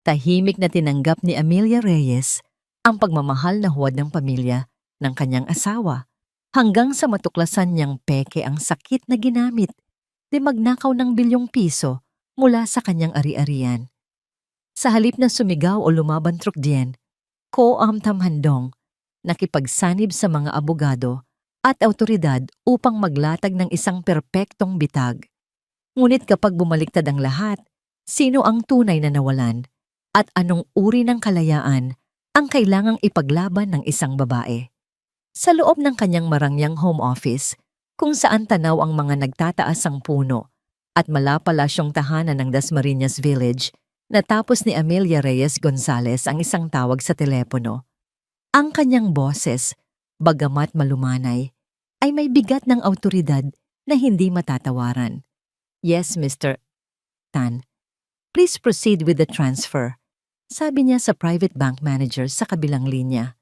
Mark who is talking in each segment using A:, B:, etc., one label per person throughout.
A: Tahimik na tinanggap ni Amelia Reyes ang pagmamahal na huwad ng pamilya ng kanyang asawa hanggang sa matuklasan niyang peke ang sakit na ginamit di magnakaw ng bilyong piso mula sa kanyang ari-arian. Sa halip na sumigaw o lumaban trukdien, Ko Amtam Handong nakipagsanib sa mga abogado at awtoridad upang maglatag ng isang perpektong bitag. Ngunit kapag bumaliktad ang lahat, sino ang tunay na nawalan at anong uri ng kalayaan ang kailangang ipaglaban ng isang babae? Sa loob ng kanyang marangyang home office, kung saan tanaw ang mga nagtataas ang puno at malapalasyong tahanan ng Dasmariñas Village, natapos ni Amelia Reyes Gonzalez ang isang tawag sa telepono. Ang kanyang boses, bagamat malumanay, ay may bigat ng awtoridad na hindi matatawaran. "Yes, Mr. Tan. Please proceed with the transfer," sabi niya sa private bank manager sa kabilang linya.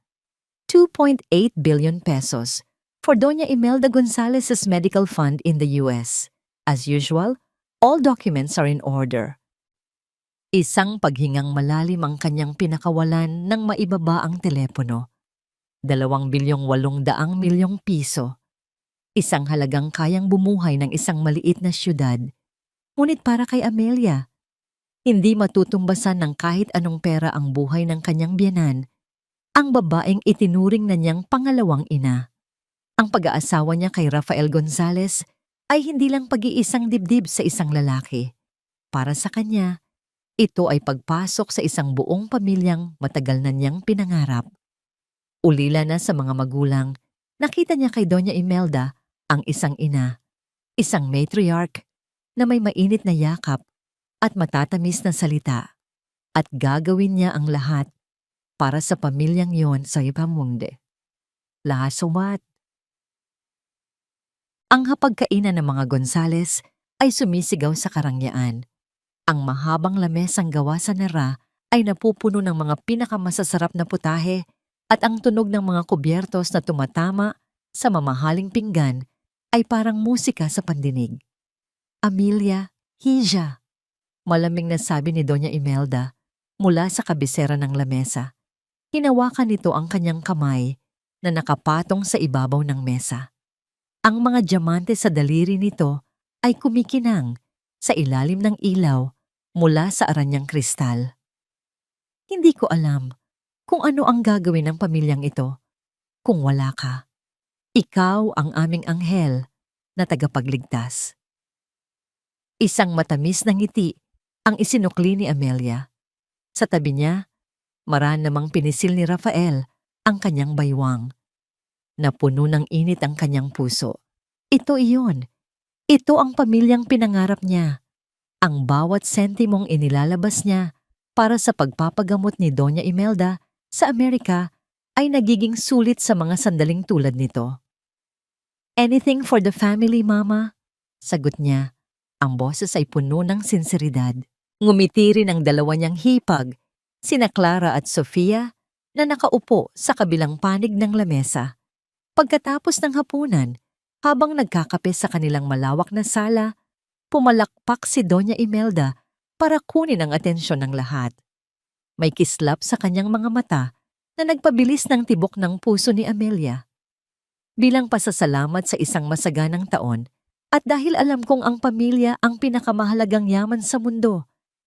A: 2.8 billion pesos for Doña Imelda Gonzalez's medical fund in the US. As usual, all documents are in order. Isang paghingang malalim ang kanyang pinakawalan nang maibaba ang telepono. 2,800,000,000 piso. Isang halagang kayang bumuhay ng isang maliit na syudad. Ngunit para kay Amelia, hindi matutumbasan ng kahit anong pera ang buhay ng kanyang biyenan, ang babaeng itinuring na niyang pangalawang ina. Ang pag-aasawa niya kay Rafael Gonzalez ay hindi lang pag-iisang dibdib sa isang lalaki. Para sa kanya, ito ay pagpasok sa isang buong pamilyang matagal na niyang pinangarap. Ulila na sa mga magulang, nakita niya kay Doña Imelda ang isang ina, isang matriarch na may mainit na yakap at matatamis na salita, at gagawin niya ang lahat para sa pamilyang yon sa ipamunde. Lahasawat. Ang hapagkainan ng mga Gonzales ay sumisigaw sa karangyaan. Ang mahabang lamesang gawa sa nara ay napupuno ng mga pinakamasasarap na putahe at ang tunog ng mga kubyertos na tumatama sa mamahaling pinggan ay parang musika sa pandinig. "Amelia, hija," malamig na sabi ni Doña Imelda mula sa kabisera ng lamesa. Hinawakan nito ang kanyang kamay na nakapatong sa ibabaw ng mesa. Ang mga diamante sa daliri nito ay kumikinang sa ilalim ng ilaw mula sa aranyang kristal. "Hindi ko alam kung ano ang gagawin ng pamilyang ito kung wala ka. Ikaw ang aming anghel na tagapagligtas." Isang matamis na ngiti ang isinukli ni Amelia. Sa tabi niya, maran namang pinisil ni Rafael ang kanyang baywang. Napuno ng init ang kanyang puso. Ito iyon. Ito ang pamilyang pinangarap niya. Ang bawat sentimong inilalabas niya para sa pagpapagamot ni Doña Imelda sa Amerika ay nagiging sulit sa mga sandaling tulad nito. "Anything for the family, Mama?" sagot niya. Ang boses ay puno ng sinseridad. Ngumiti rin ang dalawa niyang hipag, sina Clara at Sofia, na nakaupo sa kabilang panig ng lamesa. Pagkatapos ng hapunan, habang nagkakape sa kanilang malawak na sala, pumalakpak si Doña Imelda para kunin ang atensyon ng lahat. May kislap sa kanyang mga mata na nagpabilis ng tibok ng puso ni Amelia. Bilang pasasalamat sa isang masaganang taon, at dahil alam kong ang pamilya ang pinakamahalagang yaman sa mundo,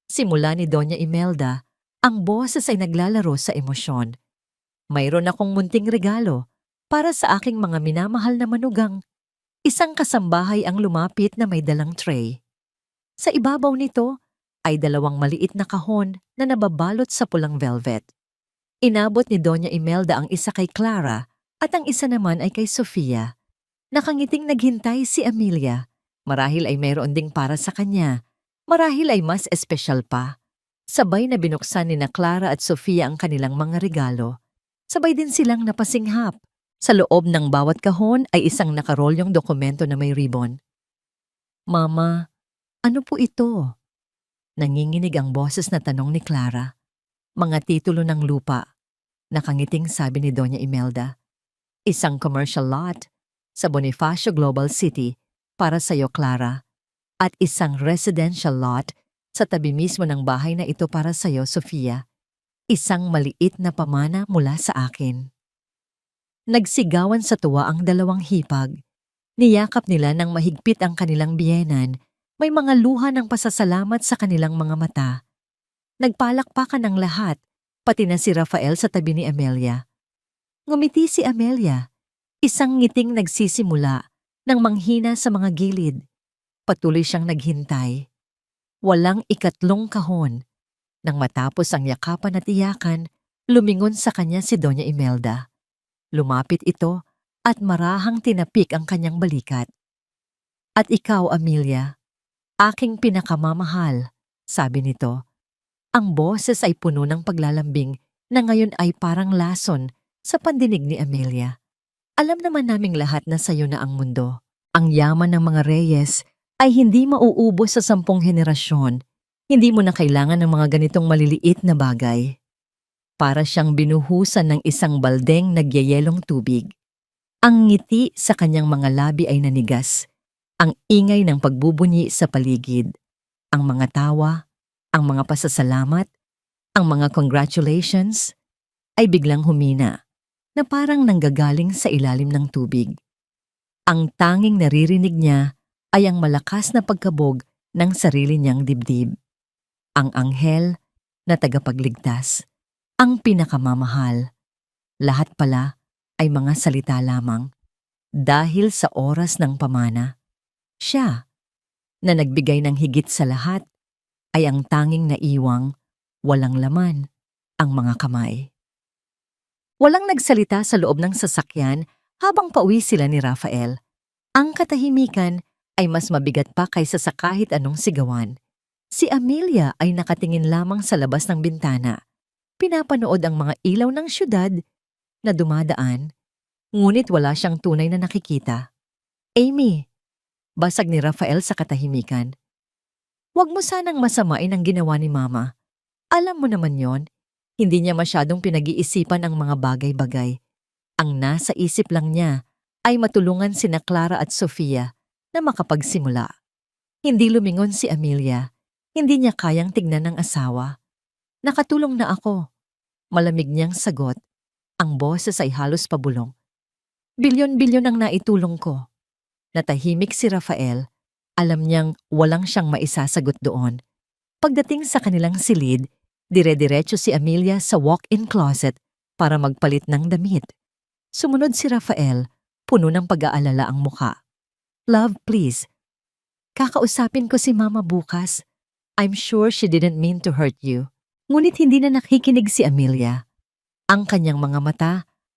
A: simula ni Doña Imelda, ang boses ay naglalaro sa emosyon. "Mayroon akong munting regalo para sa aking mga minamahal na manugang." Isang kasambahay ang lumapit na may dalang tray. Sa ibabaw nito ay 2 maliit na kahon na nababalot sa pulang velvet. Inabot ni Doña Imelda ang isa kay Clara at ang isa naman ay kay Sofia. Nakangiting naghintay si Amelia. Marahil ay mayroon ding para sa kanya. Marahil ay mas espesyal pa. Sabay na binuksan ni na Clara at Sofia ang kanilang mga regalo. Sabay din silang napasinghap. Sa loob ng bawat kahon ay isang nakarolyong dokumento na may ribbon. "Mama, ano po ito?" Nanginginig ang boses na tanong ni Clara. "Mga titulo ng lupa," nakangiting sabi ni Doña Imelda. "Isang commercial lot sa Bonifacio Global City para sa iyo, Clara, at isang residential lot Sa tabi mismo ng bahay na ito para sa'yo, Sofia, isang maliit na pamana mula sa akin. Nagsigawan sa tuwa ang dalawang hipag. Niyakap nila ng mahigpit ang kanilang biyenan. May mga luha ng pasasalamat sa kanilang mga mata. Nagpalakpakan ang lahat, pati na si Rafael sa tabi ni Amelia. Ngumiti si Amelia, isang ngiting nagsisimula ng manghina sa mga gilid. Patuloy siyang naghintay. Walang ikatlong kahon. Nang matapos ang yakapan at iyakan, lumingon sa kanya si Doña Imelda. Lumapit ito at marahang tinapik ang kanyang balikat. At ikaw, Amelia, aking pinakamamahal, sabi nito. Ang boses ay puno ng paglalambing na ngayon ay parang lason sa pandinig ni Amelia. Alam naman naming lahat na sayo na ang mundo. Ang yaman ng mga Reyes ay hindi mauubos sa 10 henerasyon. Hindi mo na kailangan ng mga ganitong maliliit na bagay. Para siyang binuhusan ng isang baldeng nagyayelong tubig. Ang ngiti sa kanyang mga labi ay nanigas. Ang ingay ng pagbubunyi sa paligid. Ang mga tawa, ang mga pasasalamat, ang mga congratulations ay biglang humina na parang nanggagaling sa ilalim ng tubig. Ang tanging naririnig niya ay ang malakas na pagkabog ng sarili niyang dibdib. Ang anghel na tagapagligtas, ang pinakamamahal. Lahat pala ay mga salita lamang dahil sa oras ng pamana. Siya, na nagbigay ng higit sa lahat, ay ang tanging naiwang, walang laman, ang mga kamay. Walang nagsalita sa loob ng sasakyan habang pauwi sila ni Rafael. Ang katahimikan ay mas mabigat pa kaysa sa kahit anong sigawan. Si Amelia ay nakatingin lamang sa labas ng bintana. Pinapanood ang mga ilaw ng syudad na dumadaan, ngunit wala siyang tunay na nakikita. Amy, basag ni Rafael sa katahimikan. Huwag mo sanang masamain ang ginawa ni Mama. Alam mo naman yon, hindi niya masyadong pinag-iisipan ang mga bagay-bagay. Ang nasa isip lang niya ay matulungan sina Clara at Sofia na makapagsimula. Hindi lumingon si Amelia. Hindi niya kayang tignan ng asawa. Nakatulong na ako. Malamig niyang sagot. Ang boses ay halos pabulong. Bilyon-bilyon ang naitulong ko. Natahimik si Rafael. Alam niyang walang siyang maisasagot doon. Pagdating sa kanilang silid, dire-diretso si Amelia sa walk-in closet para magpalit ng damit. Sumunod si Rafael, puno ng pag-aalala ang muka. Love, please. Kakausapin ko si Mama bukas. I'm sure she didn't mean to hurt you. Ngunit hindi na nakikinig si Amelia. Ang kanyang mga mata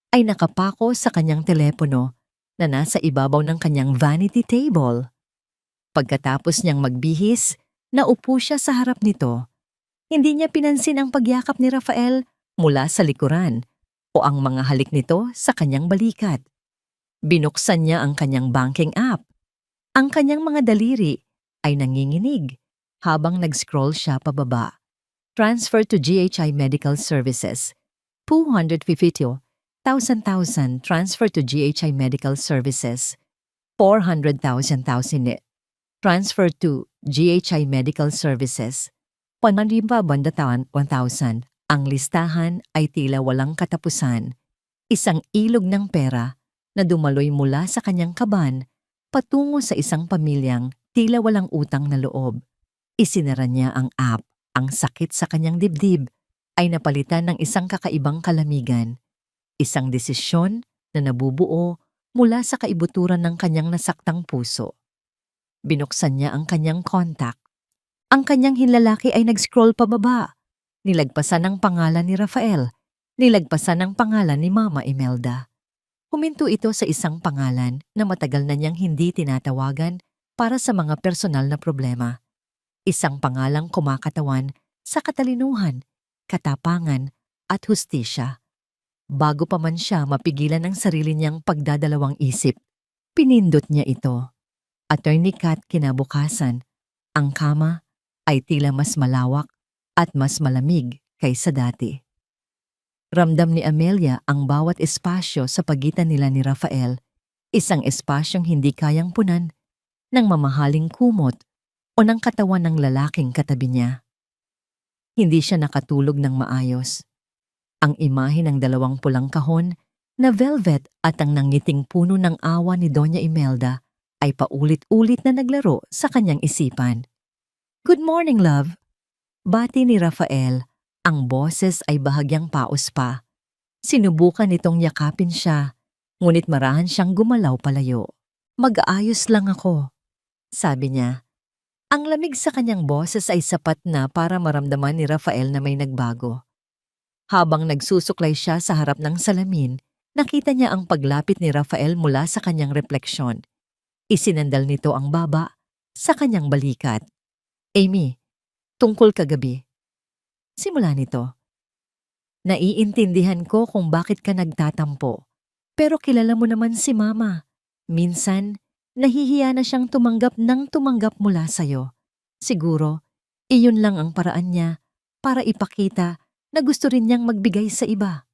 A: ay nakapako sa kanyang telepono na nasa ibabaw ng kanyang vanity table. Pagkatapos niyang magbihis, naupo siya sa harap nito. Hindi niya pinansin ang pagyakap ni Rafael mula sa likuran o ang mga halik nito sa kanyang balikat. Binuksan niya ang kanyang banking app. Ang kanyang mga daliri ay nanginginig habang nag-scroll siya pababa. Transfer to GHI Medical Services. 250,000 transfer to GHI Medical Services. 400,000 transfer to GHI Medical Services. 1,000. Ang listahan ay tila walang katapusan. Isang ilog ng pera na dumaloy mula sa kanyang kaban patungo sa isang pamilyang tila walang utang na loob. Isinara niya ang app. Ang sakit sa kanyang dibdib ay napalitan ng isang kakaibang kalamigan. Isang desisyon na nabubuo mula sa kaibuturan ng kanyang nasaktang puso. Binuksan niya ang kanyang contact. Ang kanyang hinlalaki ay nag-scroll pababa. Nilagpasan ang pangalan ni Rafael. Nilagpasan ang pangalan ni Mama Imelda. Huminto ito sa isang pangalan na matagal na niyang hindi tinatawagan para sa mga personal na problema. Isang pangalang kumakatawan sa katalinuhan, katapangan at hustisya. Bago pa man siya mapigilan ng sarili niyang pagdadalawang isip, pinindot niya ito. Attorney Kat kinabukasan, ang kama ay tila mas malawak at mas malamig kaysa dati. Ramdam ni Amelia ang bawat espasyo sa pagitan nila ni Rafael, isang espasyong hindi kayang punan ng mamahaling kumot o ng katawan ng lalaking katabi niya. Hindi siya nakatulog ng maayos. Ang imahe ng dalawang pulang kahon na velvet at ang nangiting puno ng awa ni Doña Imelda ay paulit-ulit na naglaro sa kanyang isipan. "Good morning, love." Bati ni Rafael, ang boses ay bahagyang paos pa. Sinubukan nitong yakapin siya, ngunit marahan siyang gumalaw palayo. "Mag-aayos lang ako," sabi niya. Ang lamig sa kanyang boses ay sapat na para maramdaman ni Rafael na may nagbago. Habang nagsusuklay siya sa harap ng salamin, nakita niya ang paglapit ni Rafael mula sa kanyang refleksyon. Isinandal nito ang baba sa kanyang balikat. "Amy, tungkol kagabi." Simula nito, "Naiintindihan ko kung bakit ka nagtatampo. Pero kilala mo naman si Mama. Minsan, nahihiya na siyang tumanggap ng tumanggap mula sa'yo. Siguro, iyon lang ang paraan niya para ipakita na gusto rin niyang magbigay sa iba."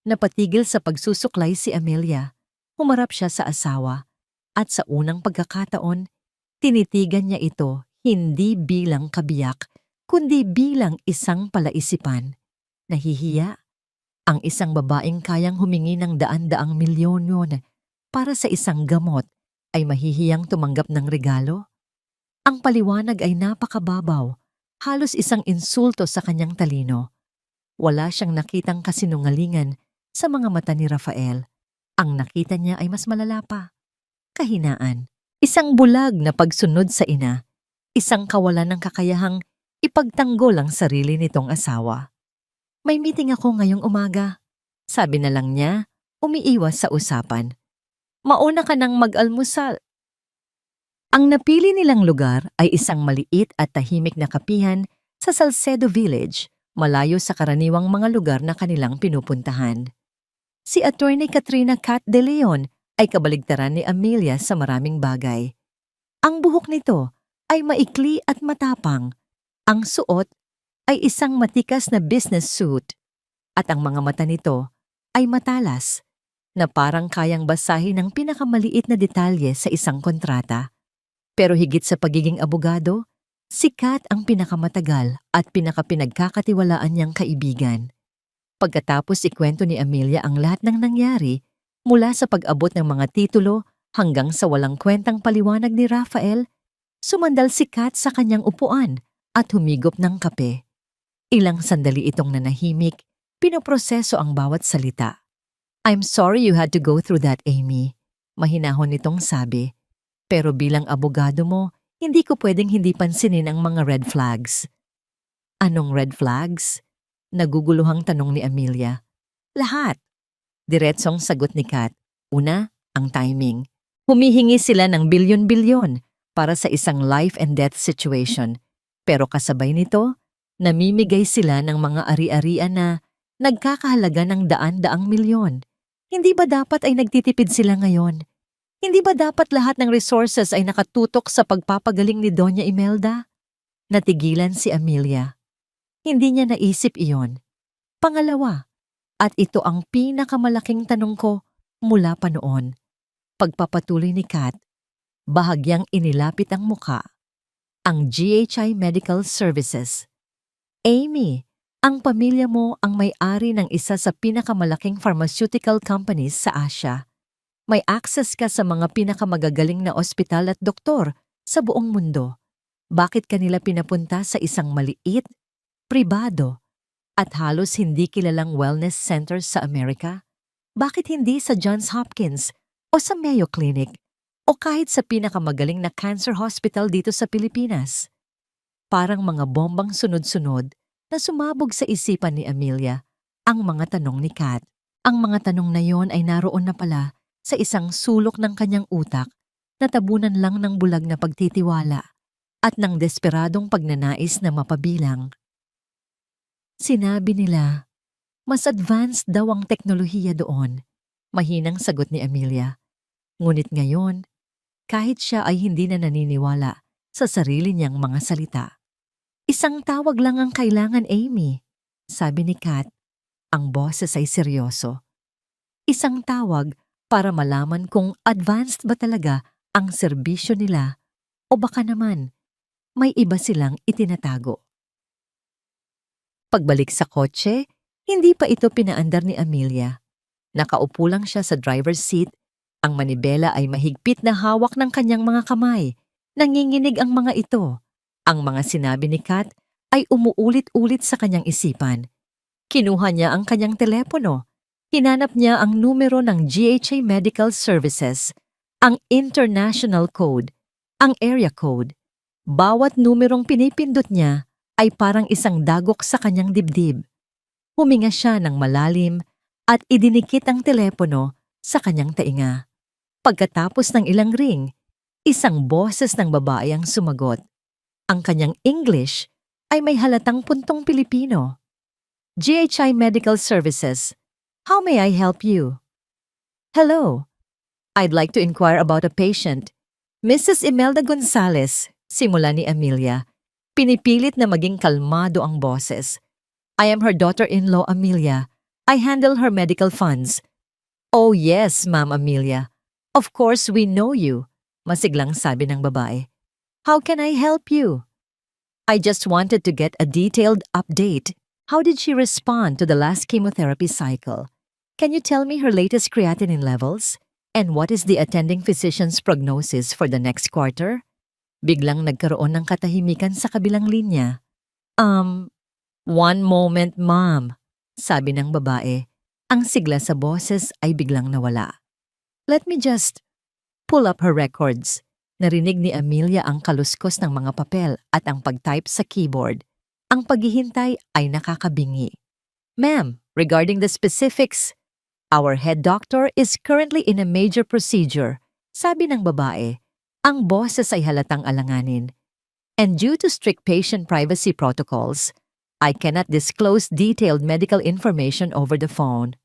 A: Napatigil sa pagsusuklay si Amelia. Humarap siya sa asawa at sa unang pagkakataon, tinitigan niya ito hindi bilang kabiyak, kundi bilang isang palaisipan. Nahihiya ang isang babaeng kayang humingi ng daan-daang milyon para sa isang gamot ay mahihiyang tumanggap ng regalo? Ang paliwanag ay napakababaw, halos isang insulto sa kanyang talino. Wala siyang nakitang kasinungalingan sa mga mata ni Rafael. Ang nakita niya ay mas malala pa. Kahinaan, isang bulag na pagsunod sa ina, isang kawalan ng kakayahang ipagtanggol ang sarili nitong asawa. "May meeting ako ngayong umaga," sabi na lang niya, umiiwas sa usapan. "Mauna ka nang mag-almusal." Ang napili nilang lugar ay isang maliit at tahimik na kapihan sa Salcedo Village, malayo sa karaniwang mga lugar na kanilang pinupuntahan. Si Attorney Katrina Cat de Leon ay kabaligtaran ni Amelia sa maraming bagay. Ang buhok nito ay maikli at matapang. Ang suot ay isang matikas na business suit. At ang mga mata nito ay matalas, na parang kayang basahin ng pinakamaliit na detalye sa isang kontrata. Pero higit sa pagiging abogado, si Cat ang pinakamatagal at pinakapinagkakatiwalaan niyang kaibigan. Pagkatapos ikwento ni Amelia ang lahat ng nangyari, mula sa pag-abot ng mga titulo hanggang sa walang kwentang paliwanag ni Rafael, sumandal si Kat sa kanyang upuan at humigop ng kape. Ilang sandali itong nanahimik, pinoproseso ang bawat salita. "I'm sorry you had to go through that, Amy," mahinahon nitong sabi. "Pero bilang abogado mo, hindi ko pwedeng hindi pansinin ang mga red flags." "Anong red flags?" Naguguluhang tanong ni Amelia. "Lahat." Diretsong sagot ni Kat. Una, ang timing. Humihingi sila ng bilyon-bilyon para sa isang life and death situation. Pero kasabay nito, namimigay sila ng mga ari-arian na nagkakahalaga ng daan-daang milyon. Hindi ba dapat ay nagtitipid sila ngayon? Hindi ba dapat lahat ng resources ay nakatutok sa pagpapagaling ni Doña Imelda? Natigilan si Amelia. Hindi niya naisip iyon. Pangalawa, at ito ang pinakamalaking tanong ko mula pa noon. Pagpapatuloy ni Kat, bahagyang inilapit ang muka. Ang GHI Medical Services. "Amy, ang pamilya mo ang may-ari ng isa sa pinakamalaking pharmaceutical companies sa Asia. May access ka sa mga pinakamagagaling na ospital at doktor sa buong mundo. Bakit kanila pinapunta sa isang maliit, pribado, at halos hindi kilalang wellness centers sa Amerika? Bakit hindi sa Johns Hopkins o sa Mayo Clinic o kahit sa pinakamagaling na cancer hospital dito sa Pilipinas?" Parang mga bombang sunod-sunod na sumabog sa isipan ni Amelia ang mga tanong ni Kat. Ang mga tanong na yon ay naroon na pala sa isang sulok ng kanyang utak na tabunan lang ng bulag na pagtitiwala at ng desperadong pagnanais na mapabilang. Sinabi nila, mas advanced daw ang teknolohiya doon. Mahinang sagot ni Amelia. Ngunit ngayon, kahit siya ay hindi na naniniwala sa sarili niyang mga salita. "Isang tawag lang ang kailangan, Amy," sabi ni Kat. Ang boses ay seryoso. Isang tawag para malaman kung advanced ba talaga ang serbisyo nila o baka naman may iba silang itinatago. Pagbalik sa kotse, hindi pa ito pinaandar ni Amelia. Nakaupo lang siya sa driver's seat. Ang manibela ay mahigpit na hawak ng kanyang mga kamay. Nanginginig ang mga ito. Ang mga sinabi ni Kat ay umuulit-ulit sa kanyang isipan. Kinuha niya ang kanyang telepono. Hinanap niya ang numero ng GHA Medical Services, ang international code, ang area code. Bawat numerong pinipindot niya ay parang isang dagok sa kanyang dibdib. Huminga siya ng malalim at idinikit ang telepono sa kanyang tainga. Pagkatapos ng ilang ring, isang boses ng babae ang sumagot. Ang kanyang English ay may halatang puntong Pilipino. GHI Medical Services. How may I help you? Hello. I'd like to inquire about a patient. Mrs. Imelda Gonzalez, simula ni Amelia. Pinipilit na maging kalmado ang boses. I am her daughter-in-law, Amelia. I handle her medical funds. Oh yes, Ma'am Amelia. Of course we know you, masiglang sabi ng babae. How can I help you? I just wanted to get a detailed update. How did she respond to the last chemotherapy cycle? Can you tell me her latest creatinine levels? And what is the attending physician's prognosis for the next quarter? Biglang nagkaroon ng katahimikan sa kabilang linya. One moment, ma'am, sabi ng babae. Ang sigla sa boses ay biglang nawala. Let me just pull up her records. Narinig ni Amelia ang kaluskos ng mga papel at ang pag-type sa keyboard. Ang paghihintay ay nakakabingi. Ma'am, regarding the specifics, our head doctor is currently in a major procedure, sabi ng babae. Ang boses ay halatang alanganin. And due to strict patient privacy protocols, I cannot disclose detailed medical information over the phone.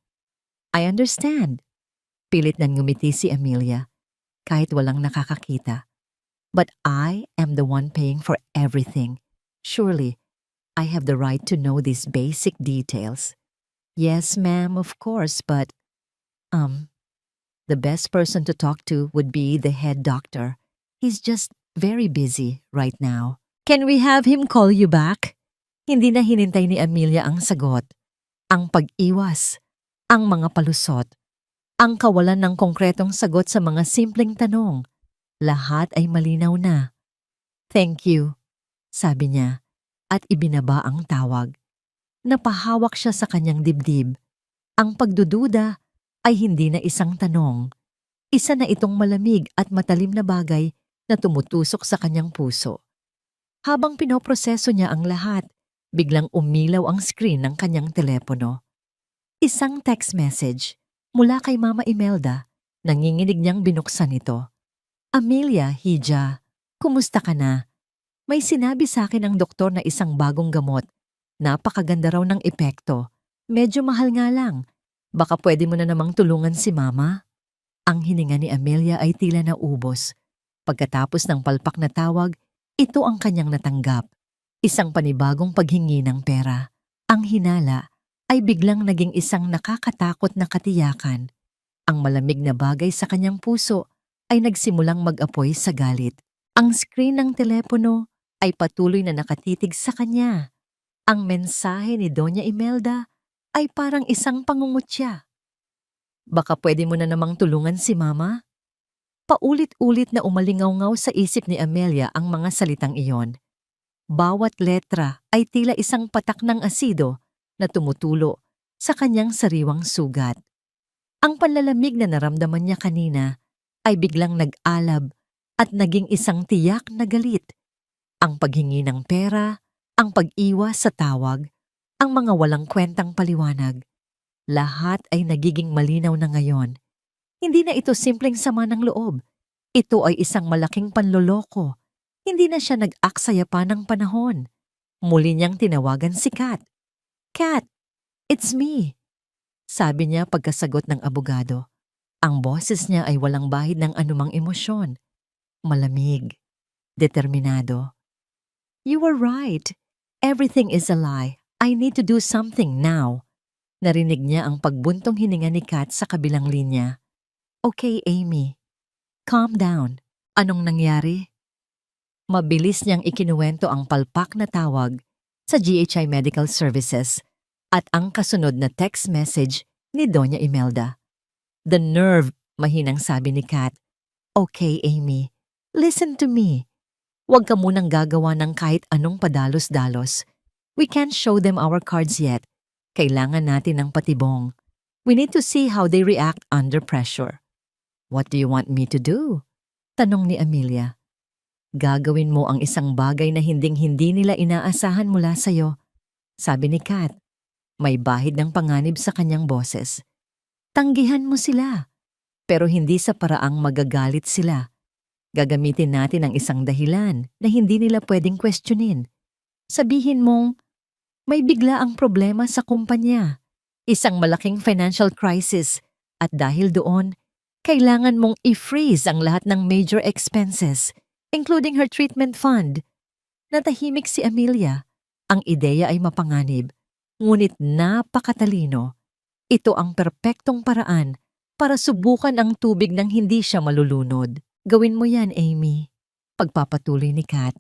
A: I understand. Pilit nang ngumiti si Amelia, kahit walang nakakakita. But I am the one paying for everything. Surely, I have the right to know these basic details. Yes, ma'am, of course, but, the best person to talk to would be the head doctor. He's just very busy right now. Can we have him call you back? Hindi na hinintay ni Amelia ang sagot. Ang pag-iwas, ang mga palusot, ang kawalan ng konkretong sagot sa mga simpleng tanong. Lahat ay malinaw na. Thank you, sabi niya, at ibinaba ang tawag. Napahawak siya sa kanyang dibdib. Ang pagdududa ay hindi na isang tanong. Isa na itong malamig at matalim na bagay na tumutusok sa kanyang puso. Habang pinoproseso niya ang lahat, biglang umilaw ang screen ng kanyang telepono. Isang text message mula kay Mama Imelda. Nanginginig niyang binuksan ito. Amelia, Hija, kumusta ka na? May sinabi sa akin ng doktor na isang bagong gamot. Napakaganda raw ng epekto. Medyo mahal nga lang. Baka pwede mo na namang tulungan si Mama? Ang hininga ni Amelia ay tila naubos. Pagkatapos ng palpak na tawag, ito ang kanyang natanggap. Isang panibagong paghingi ng pera. Ang hinala ay biglang naging isang nakakatakot na katiyakan. Ang malamig na bagay sa kanyang puso ay nagsimulang mag-apoy sa galit. Ang screen ng telepono ay patuloy na nakatitig sa kanya. Ang mensahe ni Doña Imelda ay parang isang pangungutya. Baka pwede mo na namang tulungan si Mama? Paulit-ulit na umalingaw-ngaw sa isip ni Amelia ang mga salitang iyon. Bawat letra ay tila isang patak ng asido na tumutulo sa kanyang sariwang sugat. Ang panlalamig na naramdaman niya kanina ay biglang nag-alab at naging isang tiyak na galit. Ang paghingi ng pera, ang pag-iwas sa tawag, ang mga walang kwentang paliwanag. Lahat ay nagiging malinaw na ngayon. Hindi na ito simpleng sama ng loob. Ito ay isang malaking panloloko. Hindi na siya nag-aksaya pa ng panahon. Muli niyang tinawagan si Kat. Kat, it's me. Sabi niya pagkasagot ng abogado. Ang boses niya ay walang bahid ng anumang emosyon. Malamig. Determinado. You were right. Everything is a lie. I need to do something now. Narinig niya ang pagbuntong hininga ni Kat sa kabilang linya. Okay, Amy. Calm down. Anong nangyari? Mabilis niyang ikinuwento ang palpak na tawag sa GHI Medical Services at ang kasunod na text message ni Doña Imelda. The nerve, mahinang sabi ni Kat. Okay, Amy, listen to me. Huwag ka munang gagawa ng kahit anong padalos-dalos. We can't show them our cards yet. Kailangan natin ng patibong. We need to see how they react under pressure. What do you want me to do? Tanong ni Amelia. Gagawin mo ang isang bagay na hinding-hindi nila inaasahan mula sa'yo. Sabi ni Kat, may bahid ng panganib sa kanyang boses. Tanggihan mo sila, pero hindi sa paraang magagalit sila. Gagamitin natin ang isang dahilan na hindi nila pwedeng questionin. Sabihin mong, may bigla ang problema sa kumpanya, isang malaking financial crisis, at dahil doon, kailangan mong i-freeze ang lahat ng major expenses, including her treatment fund. Natahimik si Amelia. Ang ideya ay mapanganib, ngunit napakatalino. Ito ang perpektong paraan para subukan ang tubig nang hindi siya malulunod. Gawin mo yan, Amy. Pagpapatuloy ni Kat.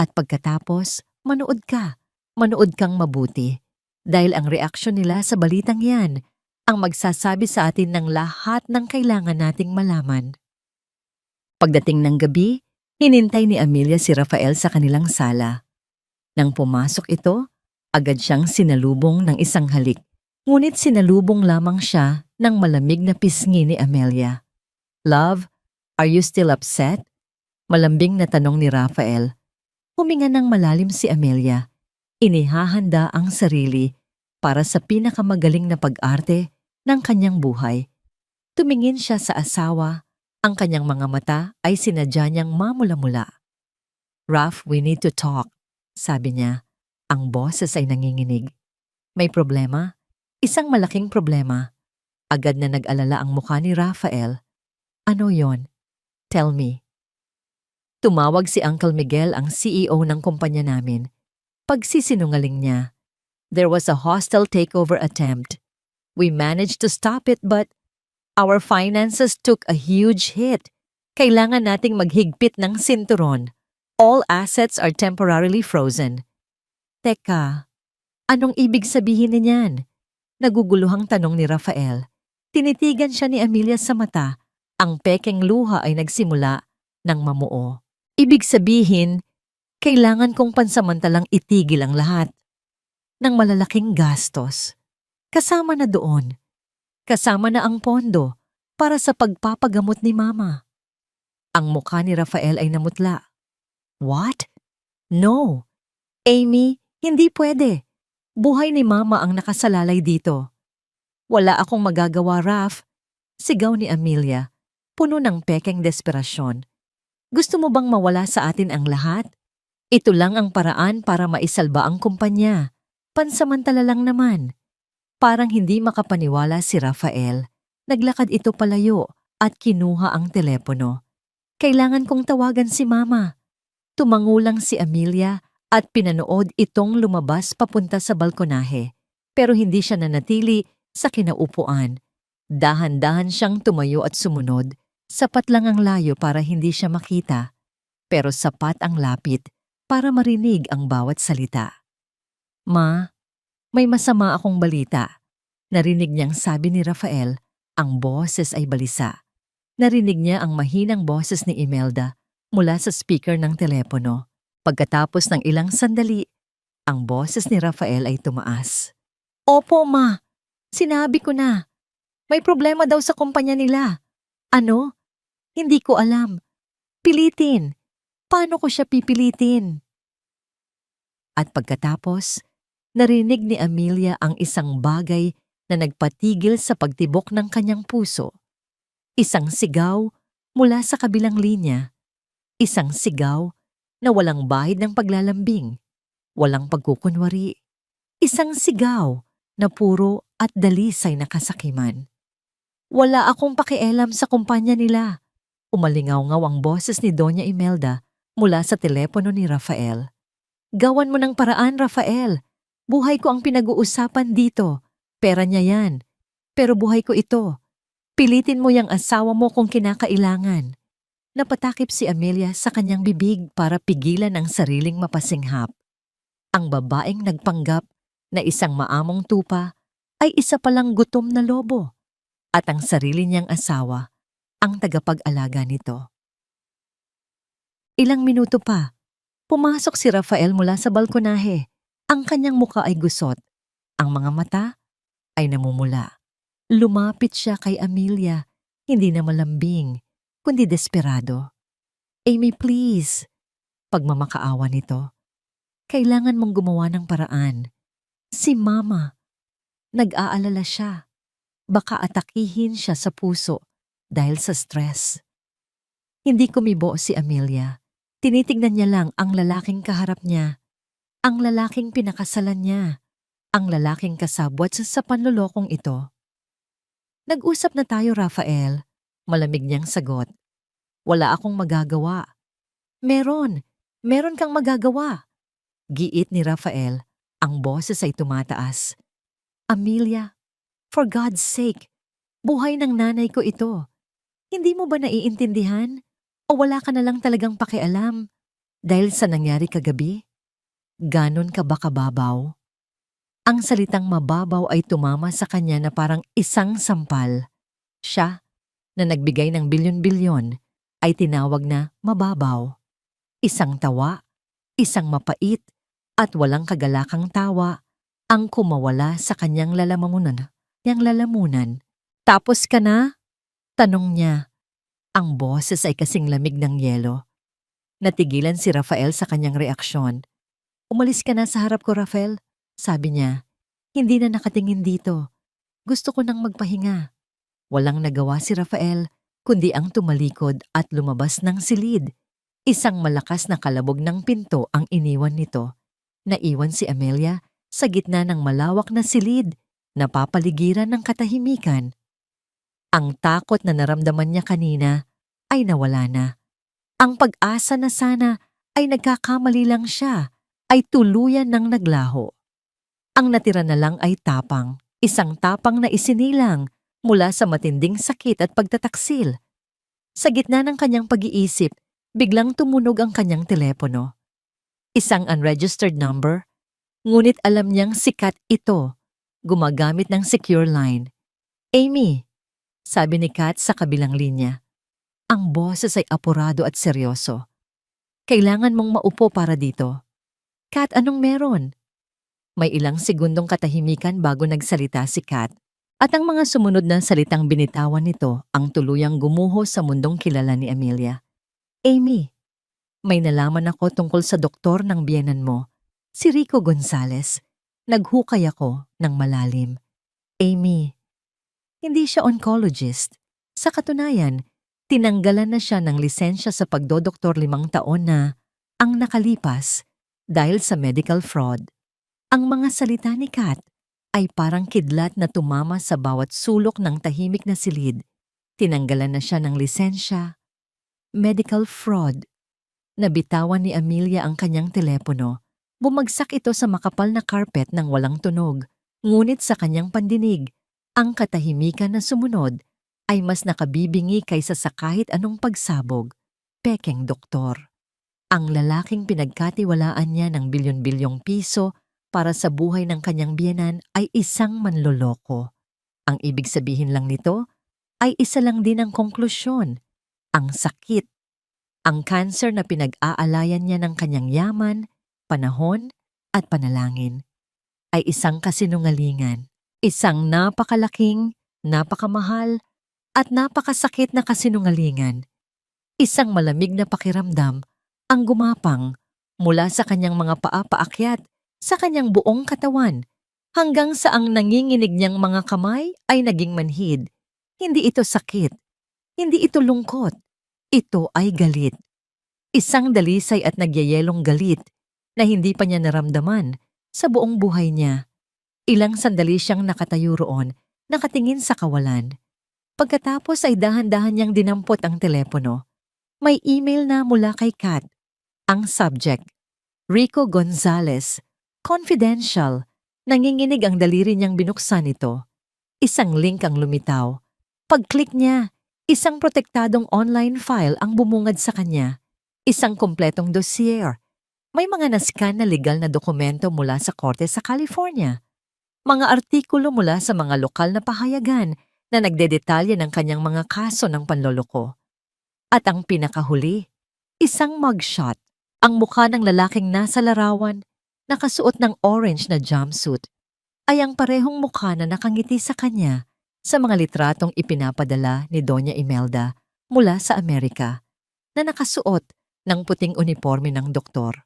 A: At pagkatapos, manood ka. Manood kang mabuti. Dahil ang reaksyon nila sa balitang yan ang magsasabi sa atin ng lahat ng kailangan nating malaman. Pagdating ng gabi, hinintay ni Amelia si Rafael sa kanilang sala. Nang pumasok ito, agad siyang sinalubong ng isang halik. Ngunit sinalubong lamang siya ng malamig na pisngi ni Amelia. Love, are you still upset? Malambing na tanong ni Rafael. Huminga ng malalim si Amelia. Inihahanda ang sarili para sa pinakamagaling na pag-arte ng kanyang buhay. Tumingin siya sa asawa, ang kanyang mga mata ay sinadya niyang mamula-mula. Raf, we need to talk, sabi niya. Ang boses ay nanginginig. May problema? Isang malaking problema. Agad na nag-alala ang mukha ni Rafael. Ano yon? Tell me. Tumawag si Uncle Miguel, ang CEO ng kumpanya namin. Pagsisinungaling niya. There was a hostile takeover attempt. We managed to stop it but our finances took a huge hit. Kailangan nating maghigpit ng sinturon. All assets are temporarily frozen. Teka, anong ibig sabihin niyan? Naguguluhang tanong ni Rafael. Tinitigan siya ni Amelia sa mata. Ang pekeng luha ay nagsimula ng mamuo. Ibig sabihin, kailangan kong pansamantalang itigil ang lahat ng malalaking gastos. Kasama na doon. Kasama na ang pondo para sa pagpapagamot ni Mama. Ang mukha ni Rafael ay namutla. What? No. Amy, hindi pwede. Buhay ni Mama ang nakasalalay dito. Wala akong magagawa, Raf. Sigaw ni Amelia, puno ng pekeng desperasyon. Gusto mo bang mawala sa atin ang lahat? Ito lang ang paraan para maisalba ang kumpanya. Pansamantala lang naman. Parang hindi makapaniwala si Rafael. Naglakad ito palayo at kinuha ang telepono. Kailangan kong tawagan si Mama. Tumangulang si Amelia at pinanood itong lumabas papunta sa balkonahe. Pero hindi siya nanatili sa kinaupuan. Dahan-dahan siyang tumayo at sumunod. Sapat lang ang layo para hindi siya makita. Pero sapat ang lapit para marinig ang bawat salita. Ma, may masama akong balita. Narinig niyang sabi ni Rafael, ang boses ay balisa. Narinig niya ang mahinang boses ni Imelda mula sa speaker ng telepono. Pagkatapos ng ilang sandali, ang boses ni Rafael ay tumaas. Opo, Ma. Sinabi ko na. May problema daw sa kumpanya nila. Ano? Hindi ko alam. Pilitin. Paano ko siya pipilitin? At pagkatapos, narinig ni Amelia ang isang bagay na nagpatigil sa pagtibok ng kanyang puso. Isang sigaw mula sa kabilang linya. Isang sigaw na walang bahid ng paglalambing, walang pagkukunwari. Isang sigaw na puro at dalisay na kasakiman. Wala akong pakialam sa kumpanya nila. Umalingaw-ngaw ang boses ni Doña Imelda mula sa telepono ni Rafael. Gawan mo ng paraan, Rafael. Buhay ko ang pinag-uusapan dito. Pera niya yan. Pero buhay ko ito. Pilitin mo yung asawa mo kung kinakailangan. Napatakip si Amelia sa kanyang bibig para pigilan ang sariling mapasinghap. Ang babaeng nagpanggap na isang maamong tupa ay isa palang gutom na lobo at ang sarili niyang asawa ang tagapag-alaga nito. Ilang minuto pa, pumasok si Rafael mula sa balkonahe. Ang kanyang muka ay gusot. Ang mga mata ay namumula. Lumapit siya kay Amelia, hindi na malambing, kundi desperado. Amy, please. Pagmamakaawa nito. Kailangan mong gumawa ng paraan. Si Mama. Nag-aalala siya. Baka atakihin siya sa puso dahil sa stress. Hindi kumibo si Amelia. Tinitignan niya lang ang lalaking kaharap niya. Ang lalaking pinakasalan niya. Ang lalaking kasabwat sa panlolokong ito. Nag-usap na tayo, Rafael. Malamig niyang sagot. Wala akong magagawa. Meron. Meron kang magagawa. Giit ni Rafael. Ang boses ay tumataas. Amelia, for God's sake, buhay ng nanay ko ito. Hindi mo ba naiintindihan? O wala ka na lang talagang pakialam dahil sa nangyari kagabi? Ganon ka ba kababaw? Ang salitang mababaw ay tumama sa kanya na parang isang sampal. Siya, na nagbigay ng bilyon-bilyon, ay tinawag na mababaw. Isang tawa, isang mapait, at walang kagalakang tawa ang kumawala sa kanyang lalamunan. Tapos ka na? Tanong niya. Ang boses ay kasing lamig ng yelo. Natigilan si Rafael sa kanyang reaksyon. Umalis ka na sa harap ko, Rafael. Sabi niya, hindi na nakatingin dito. Gusto ko nang magpahinga. Walang nagawa si Rafael, kundi ang tumalikod at lumabas ng silid. Isang malakas na kalabog ng pinto ang iniwan nito. Naiwan si Amelia sa gitna ng malawak na silid na papaligiran ng katahimikan. Ang takot na naramdaman niya kanina ay nawala na. Ang pag-asa na sana ay nagkakamali lang siya ay tuluyan ng naglaho. Ang natira na lang ay tapang, isang tapang na isinilang mula sa matinding sakit at pagtataksil. Sa gitna ng kanyang pag-iisip, biglang tumunog ang kanyang telepono. Isang unregistered number, ngunit alam niyang sikat ito, gumagamit ng secure line. Amy, sabi ni Kat sa kabilang linya. Ang boses ay apurado at seryoso. Kailangan mong maupo para dito. Kat, anong meron? May ilang segundong katahimikan bago nagsalita si Kat. At ang mga sumunod na salitang binitawan nito ang tuluyang gumuho sa mundong kilala ni Amelia. Amy, may nalaman ako tungkol sa doktor ng biyenan mo, si Rico Gonzales. Naghukay ako ng malalim. Amy, hindi siya oncologist. Sa katunayan, tinanggalan na siya ng lisensya sa pagdodoktor 5 taon na ang nakalipas dahil sa medical fraud. Ang mga salita ni Kat ay parang kidlat na tumama sa bawat sulok ng tahimik na silid. Tinanggalan na siya ng lisensya. Medical fraud. Nabitawan ni Amelia ang kanyang telepono. Bumagsak ito sa makapal na carpet ng walang tunog. Ngunit sa kanyang pandinig, ang katahimikan na sumunod ay mas nakabibingi kaysa sa kahit anong pagsabog. Pekeng doktor. Ang lalaking pinagkatiwalaan niya ng bilyon-bilyong piso para sa buhay ng kanyang biyenan ay isang manloloko. Ang ibig sabihin lang nito ay isa lang din ang konklusyon. Ang sakit. Ang cancer na pinag-aalayan niya ng kanyang yaman, panahon at panalangin ay isang kasinungalingan. Isang napakalaking, napakamahal, at napakasakit na kasinungalingan. Isang malamig na pakiramdam ang gumapang mula sa kanyang mga paa paakyat sa kanyang buong katawan hanggang sa ang nanginginig niyang mga kamay ay naging manhid. Hindi ito sakit. Hindi ito lungkot. Ito ay galit. Isang dalisay at nagyayelong galit na hindi pa niya naramdaman sa buong buhay niya. Ilang sandali siyang nakatayo roon, nakatingin sa kawalan. Pagkatapos ay dahan-dahan niyang dinampot ang telepono. May email na mula kay Kat. Ang subject, Rico Gonzales, confidential. Nanginginig ang daliri niyang binuksan ito. Isang link ang lumitaw. Pag-click niya, Isang protektadong online file ang bumungad sa kanya. Isang kumpletong dossier. May mga nascan na legal na dokumento mula sa korte sa California. Mga artikulo mula sa mga lokal na pahayagan na nagdedetalye ng kanyang mga kaso ng panloloko. At ang pinakahuli, isang mugshot. Ang mukha ng lalaking nasa larawan, nakasuot ng orange na jumpsuit, ay ang parehong mukha na nakangiti sa kanya sa mga litratong ipinapadala ni Doña Imelda mula sa Amerika na nakasuot ng puting uniforme ng doktor.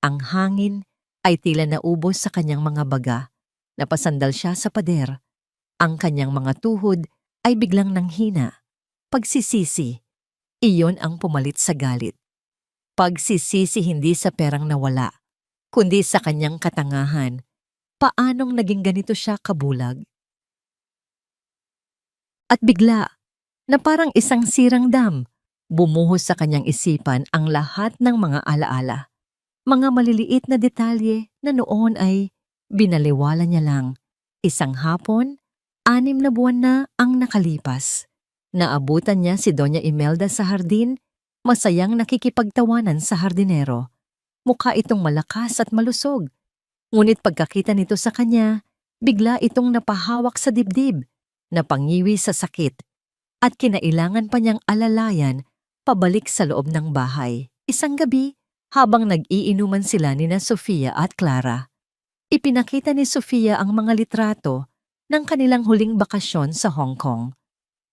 A: Ang hangin ay tila naubos sa kanyang mga baga. Napasandal siya sa pader. Ang kanyang mga tuhod ay biglang nanghina. Pagsisisi, iyon ang pumalit sa galit. Pagsisisi hindi sa perang nawala, kundi sa kanyang katangahan. Paanong naging ganito siya kabulag? At bigla, na parang isang sirang dam, bumuhos sa kanyang isipan ang lahat ng mga alaala. Mga maliliit na detalye na noon ay binaliwala niya lang. Isang hapon, 6 na buwan na ang nakalipas. Naabutan niya si Doña Imelda sa hardin, masayang nakikipagtawanan sa hardinero. Mukha itong malakas at malusog. Ngunit pagkakita nito sa kanya, bigla itong napahawak sa dibdib, napangiwi sa sakit, at kinailangan pa niyang alalayan pabalik sa loob ng bahay. Isang gabi, habang nag-iinuman sila nina Sofia at Clara, ipinakita ni Sofia ang mga litrato ng kanilang huling bakasyon sa Hong Kong.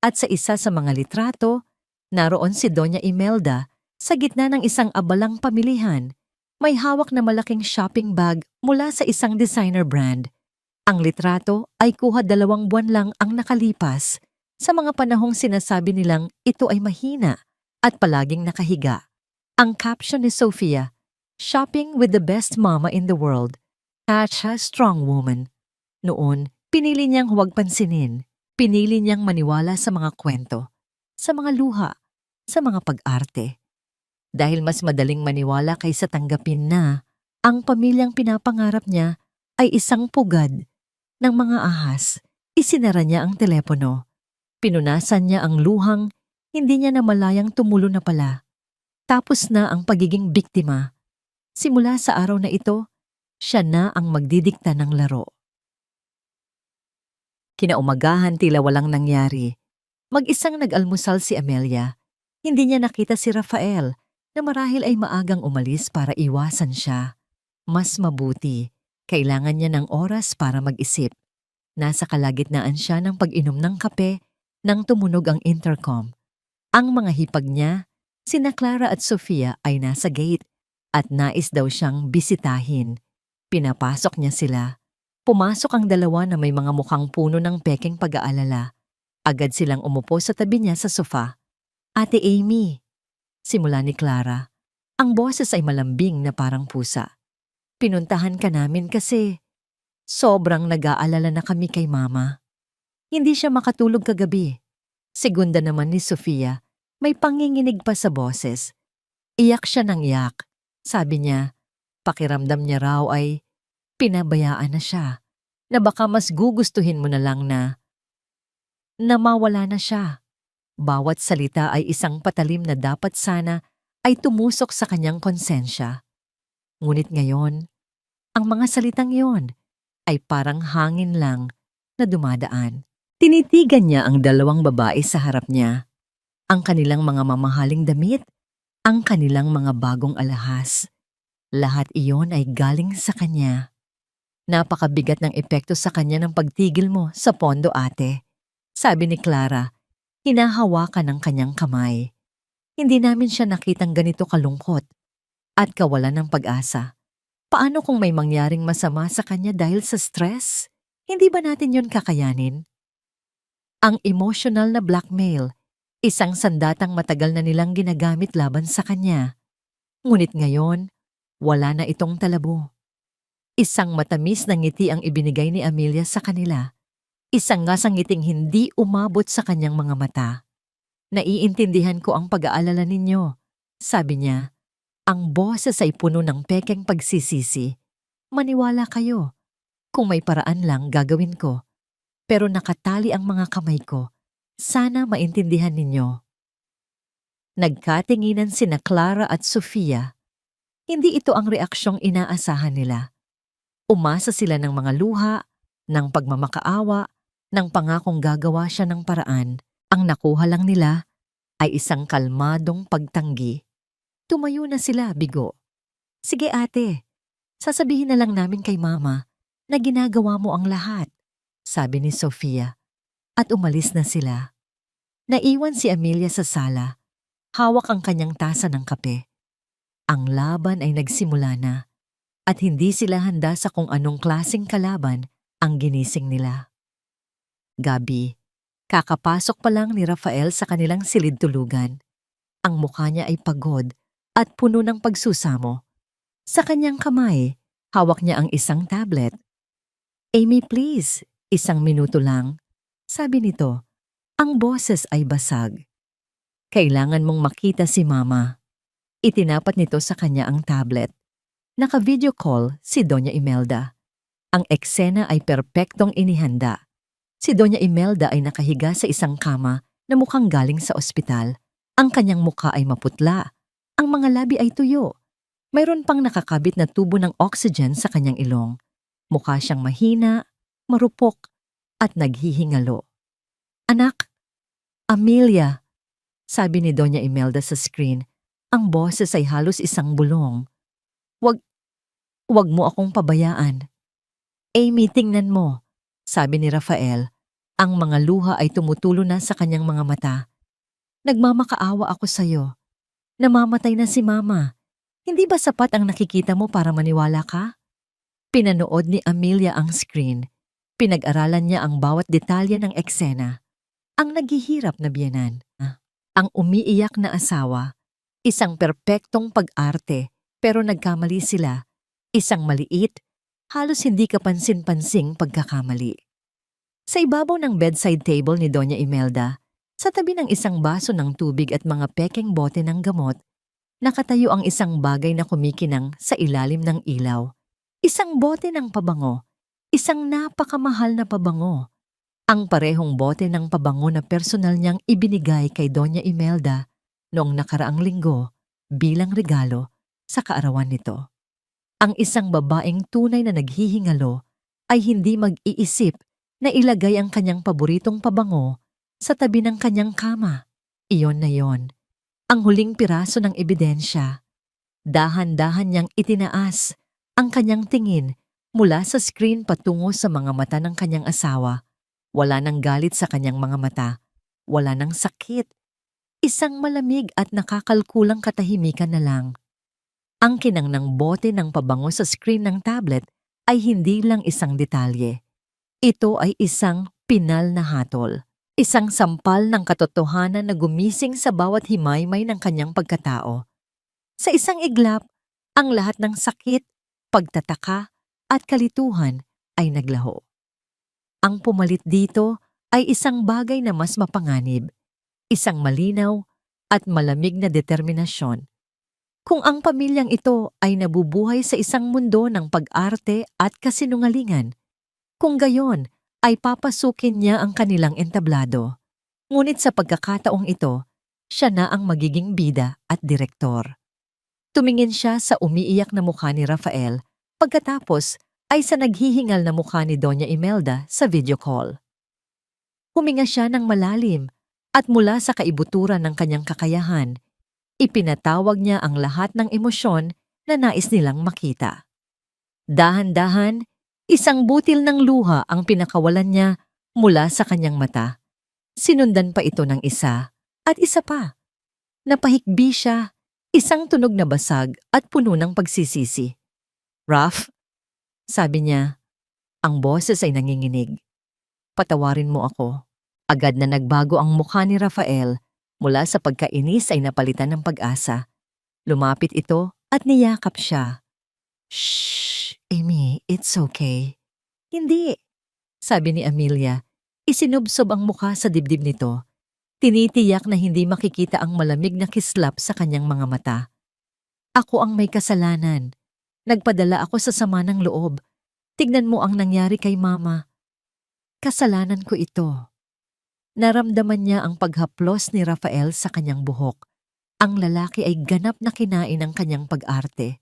A: At sa isa sa mga litrato, naroon si Doña Imelda sa gitna ng isang abalang pamilihan. May hawak na malaking shopping bag mula sa isang designer brand. Ang litrato ay kuha 2 buwan lang ang nakalipas sa mga panahong sinasabi nilang ito ay mahina at palaging nakahiga. Ang caption ni Sofia, "Shopping with the best mama in the world. Such a strong woman." Noon, pinili niyang huwag pansinin. Pinili niyang maniwala sa mga kwento, sa mga luha, sa mga pag-arte. Dahil mas madaling maniwala kaysa tanggapin na ang pamilyang pinapangarap niya ay isang pugad ng mga ahas. Isinara niya ang telepono. Pinunasan niya ang luhang, hindi niya namalayang tumulo na pala. Tapos na ang pagiging biktima. Simula sa araw na ito, siya na ang magdidikta ng laro. Kinaumagahan tila walang nangyari. Mag-isang nag-almusal si Amelia. Hindi niya nakita si Rafael na marahil ay maagang umalis para iwasan siya. Mas mabuti, kailangan niya ng oras para mag-isip. Nasa kalagitnaan siya ng pag-inom ng kape nang tumunog ang intercom. Ang mga hipag niya, sina Clara at Sofia ay nasa gate at nais daw siyang bisitahin. Pinapasok niya sila. Pumasok ang dalawa na may mga mukhang puno ng pekeng pag-aalala. Agad silang umupo sa tabi niya sa sofa. "Ate Amy," simula ni Clara. Ang boses ay malambing na parang pusa. "Pinuntahan ka namin kasi sobrang nag-aalala na kami kay Mama. Hindi siya makatulog kagabi." Segunda naman ni Sofia, may panginginig pa sa boses. Iyak siya ng iyak. Sabi niya, pakiramdam niya raw ay pinabayaan na siya, na baka mas gugustuhin mo na lang na mawala na siya. Bawat salita ay isang patalim na dapat sana ay tumusok sa kanyang konsensya. Ngunit ngayon, ang mga salitang iyon ay parang hangin lang na dumadaan. Tinitigan niya ang 2 babae sa harap niya. Ang kanilang mga mamahaling damit, ang kanilang mga bagong alahas. Lahat iyon ay galing sa kanya. "Napakabigat ng epekto sa kanya ng pagtigil mo sa pondo, ate," sabi ni Clara, hinahawakan ng kanyang kamay. "Hindi namin siya nakitang ganito kalungkot at kawalan ng pag-asa. Paano kung may mangyaring masama sa kanya dahil sa stress? Hindi ba natin yon kakayanin?" Ang emotional na blackmail, isang sandatang matagal na nilang ginagamit laban sa kanya. Ngunit ngayon, wala na itong talabo. Isang matamis na ngiti ang ibinigay ni Amelia sa kanila. Isang ngasang ngiting hindi umabot sa kanyang mga mata. "Naiintindihan ko ang pag-aalala ninyo," sabi niya. Ang boses ay puno ng pekeng pagsisisi. "Maniwala kayo. Kung may paraan lang gagawin ko. Pero nakatali ang mga kamay ko Sana maintindihan ninyo. Nagkatinginan sina Clara at Sofia. Hindi ito ang reaksyong inaasahan nila. Umasa sila ng mga luha, ng pagmamakaawa, ng pangakong gagawa siya ng paraan. Ang nakuha lang nila ay isang kalmadong pagtanggi. Tumayo na sila, bigo. Sige ate, sasabihin na lang namin kay mama na ginagawa mo ang lahat, sabi ni Sofia. At umalis na sila. Naiwan si Amelia sa sala. Hawak ang kanyang tasa ng kape. Ang laban ay nagsimula na at hindi sila handa sa kung anong klaseng kalaban ang ginising nila. Gabi, kakapasok pa lang ni Rafael sa kanilang silid-tulugan. Ang mukha niya ay pagod at puno ng pagsusamo. Sa kanyang kamay, hawak niya ang isang tablet. Amy, please, 1 minuto lang. Sabi nito, ang boses ay basag. Kailangan mong makita si mama. Itinapat nito sa kanya ang tablet. Naka-video call si Doña Imelda. Ang eksena ay perpektong inihanda. Si Doña Imelda ay nakahiga sa isang kama na mukhang galing sa ospital. Ang kanyang mukha ay maputla. Ang mga labi ay tuyo. Mayroon pang nakakabit na tubo ng oxygen sa kanyang ilong. Mukha siyang mahina, marupok, at naghihingalo. Anak, Amelia, sabi ni Doña Imelda sa screen. Ang boses ay halos isang bulong. Wag mo akong pabayaan. Amy, tingnan mo, sabi ni Rafael. Ang mga luha ay tumutulo na sa kanyang mga mata. Nagmamakaawa ako sa'yo. Namamatay na si mama. Hindi ba sapat ang nakikita mo para maniwala ka? Pinanood ni Amelia ang screen. Pinag-aralan niya ang bawat detalye ng eksena. Ang naghihirap na biyenan. Ang umiiyak na asawa. Isang perpektong pag-arte, pero nagkamali sila. Isang maliit, halos hindi kapansin-pansing pagkakamali. Sa ibabaw ng bedside table ni Doña Imelda, sa tabi ng isang baso ng tubig at mga pekeng bote ng gamot, nakatayo ang isang bagay na kumikinang sa ilalim ng ilaw. Isang bote ng pabango, isang napakamahal na pabango. Ang parehong bote ng pabango na personal niyang ibinigay kay Doña Imelda noong nakaraang linggo bilang regalo sa kaarawan nito. Ang isang babaeng tunay na naghihingalo ay hindi mag-iisip na ilagay ang kanyang paboritong pabango sa tabi ng kanyang kama. Iyon na yon. Ang huling piraso ng ebidensya. Dahan-dahan niyang itinaas ang kanyang tingin mula sa screen patungo sa mga mata ng kanyang asawa. Wala nang galit sa kanyang mga mata. Wala nang sakit. Isang malamig at nakakalkulang katahimikan na lang. Ang kinang ng bote ng pabango sa screen ng tablet ay hindi lang isang detalye. Ito ay isang pinal na hatol. Isang sampal ng katotohanan na gumising sa bawat himaymay ng kanyang pagkatao. Sa isang iglap, ang lahat ng sakit, pagtataka at kalituhan ay naglaho. Ang pumalit dito ay isang bagay na mas mapanganib, isang malinaw at malamig na determinasyon. Kung ang pamilyang ito ay nabubuhay sa isang mundo ng pag-arte at kasinungalingan, kung gayon ay papasukin niya ang kanilang entablado. Ngunit sa pagkakataong ito, siya na ang magiging bida at direktor. Tumingin siya sa umiiyak na mukha ni Rafael, pagkatapos ay sa naghihingal na mukha ni Doña Imelda sa video call. Huminga siya ng malalim at mula sa kaibuturan ng kanyang kakayahan, ipinatawag niya ang lahat ng emosyon na nais nilang makita. Dahan-dahan, isang butil ng luha ang pinakawalan niya mula sa kanyang mata. Sinundan pa ito ng isa at isa pa. Napahikbi siya, isang tunog na basag at puno ng pagsisisi. Raf, sabi niya, ang boses ay nanginginig. Patawarin mo ako. Agad na nagbago ang mukha ni Rafael. Mula sa pagkainis ay napalitan ng pag-asa. Lumapit ito at niyakap siya. Shh, Amy, it's okay. Hindi, sabi ni Amelia. Isinubsob ang mukha sa dibdib nito. Tinitiyak na hindi makikita ang malamig na kislap sa kanyang mga mata. Ako ang may kasalanan. Nagpadala ako sa sama ng loob. Tignan mo ang nangyari kay mama. Kasalanan ko ito. Naramdaman niya ang paghaplos ni Rafael sa kanyang buhok. Ang lalaki ay ganap na kinain ng kanyang pag-arte.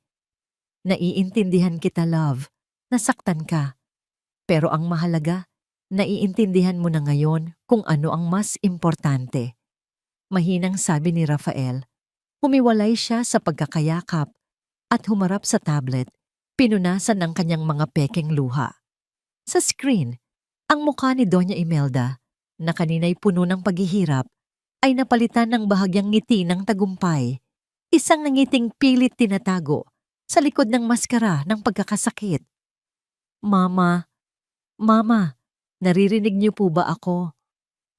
A: Naiintindihan kita, love. Nasaktan ka. Pero ang mahalaga, naiintindihan mo na ngayon kung ano ang mas importante. Mahinang sabi ni Rafael. Humiwalay siya sa pagkakayakap at humarap sa tablet, pinunasan ng kanyang mga pekeng luha. Sa screen, ang mukha ni Doña Imelda, na kanina'y puno ng paghihirap, ay napalitan ng bahagyang ngiti ng tagumpay. Isang nangiting pilit tinatago sa likod ng maskara ng pagkakasakit. Mama, Mama, naririnig niyo po ba ako?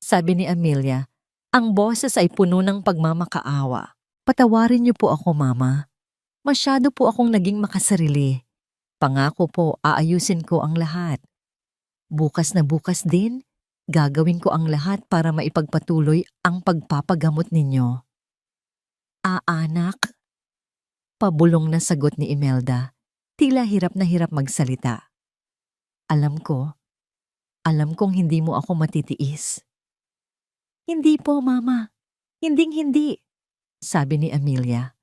A: Sabi ni Amelia. Ang boses ay puno ng pagmamakaawa. Patawarin niyo po ako, Mama. Masyado po akong naging makasarili. Pangako po, aayusin ko ang lahat. Bukas na bukas din, gagawin ko ang lahat para maipagpatuloy ang pagpapagamot ninyo. Anak? Pabulong na sagot ni Imelda. Tila hirap na hirap magsalita. Alam kong hindi mo ako matitiis. Hindi po, Mama. Hinding-hindi, sabi ni Amelia.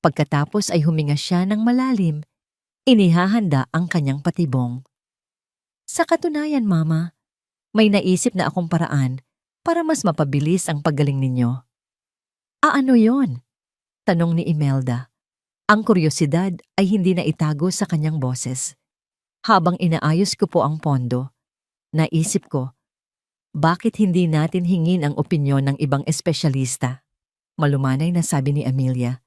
A: Pagkatapos ay huminga siya ng malalim, inihahanda ang kanyang patibong. Sa katunayan, Mama, may naisip na akong paraan para mas mapabilis ang paggaling ninyo. Ano yon? Tanong ni Imelda. Ang kuryosidad ay hindi na itago sa kanyang boses. Habang inaayos ko po ang pondo, naisip ko, bakit hindi natin hingin ang opinyon ng ibang espesyalista? Malumanay na sabi ni Amelia.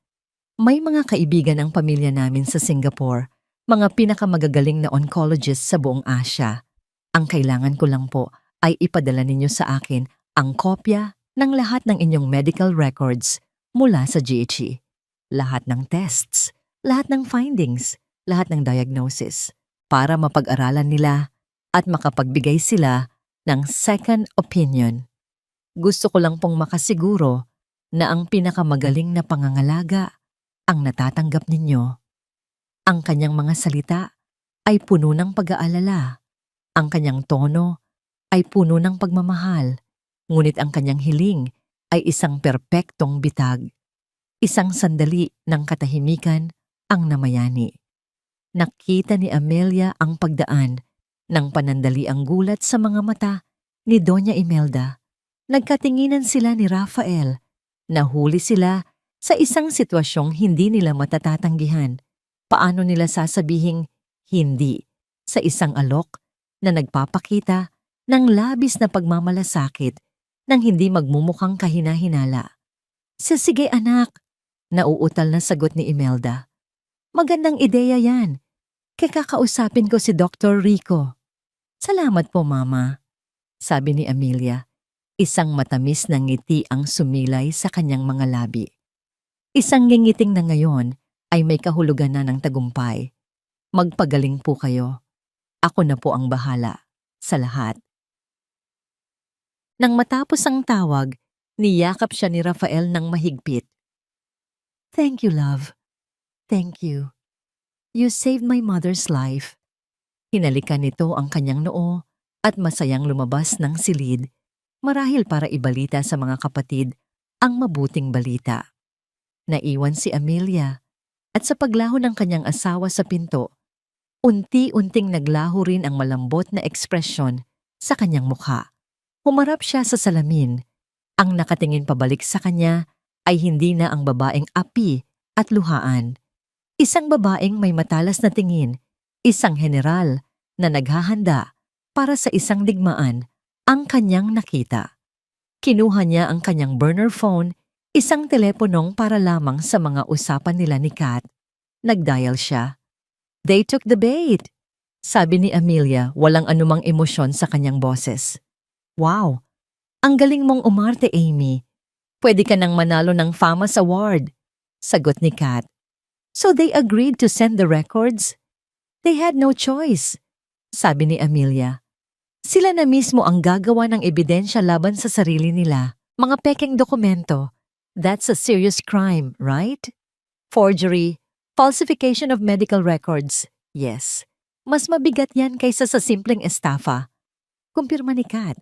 A: May mga kaibigan ang pamilya namin sa Singapore, mga pinakamagagaling na oncologists sa buong Asia. Ang kailangan ko lang po ay ipadala ninyo sa akin ang kopya ng lahat ng inyong medical records mula sa GHE. Lahat ng tests, lahat ng findings, lahat ng diagnosis, para mapag-aralan nila at makapagbigay sila ng second opinion. Gusto ko lang pong makasiguro na ang pinakamagaling na pangangalaga ang natatanggap ninyo. Ang kanyang mga salita ay puno ng pag-aalala. Ang kanyang tono ay puno ng pagmamahal. Ngunit ang kanyang hiling ay isang perpektong bitag. Isang sandali ng katahimikan ang namayani. Nakita ni Amelia ang pagdaan ng panandaliang gulat sa mga mata ni Doña Imelda. Nagkatinginan sila ni Rafael. Nahuli sila sa isang sitwasyong hindi nila matatatanggihan. Paano nila sasabihing hindi sa isang alok na nagpapakita ng labis na pagmamalasakit nang hindi magmumukhang kahina-hinala? Sige anak, nauutal na sagot ni Imelda. Magandang ideya yan. Kakausapin ko si Dr. Rico. Salamat po, Mama, sabi ni Amelia. Isang matamis na ngiti ang sumilay sa kanyang mga labi. Isang ngingiting na ngayon ay may kahulugan na ng tagumpay. Magpagaling po kayo. Ako na po ang bahala sa lahat. Nang matapos ang tawag, niyakap siya ni Rafael ng mahigpit. Thank you, love. Thank you. You saved my mother's life. Hinalikan nito ang kanyang noo at masayang lumabas ng silid, marahil para ibalita sa mga kapatid ang mabuting balita. Naiwan si Amelia at sa paglaho ng kanyang asawa sa pinto, unti-unting naglaho rin ang malambot na ekspresyon sa kanyang mukha. Humarap siya sa salamin. Ang nakatingin pabalik sa kanya ay hindi na ang babaeng api at luhaan. Isang babaeng may matalas na tingin, isang general na naghahanda para sa isang digmaan ang kanyang nakita. Kinuha niya ang kanyang burner phone, isang teleponong para lamang sa mga usapan nila ni Kat. Nagdial siya. They took the bait, sabi ni Amelia, walang anumang emosyon sa kanyang boses. Wow, ang galing mong umarte, Amy. Pwede ka nang manalo ng FAMAS Award, sagot ni Kat. So they agreed to send the records? They had no choice, sabi ni Amelia. Sila na mismo ang gagawa ng ebidensya laban sa sarili nila, mga pekeng dokumento. That's a serious crime, right? Forgery, falsification of medical records. Yes, mas mabigat yan kaysa sa simpleng estafa. Kumpirma ni Kat.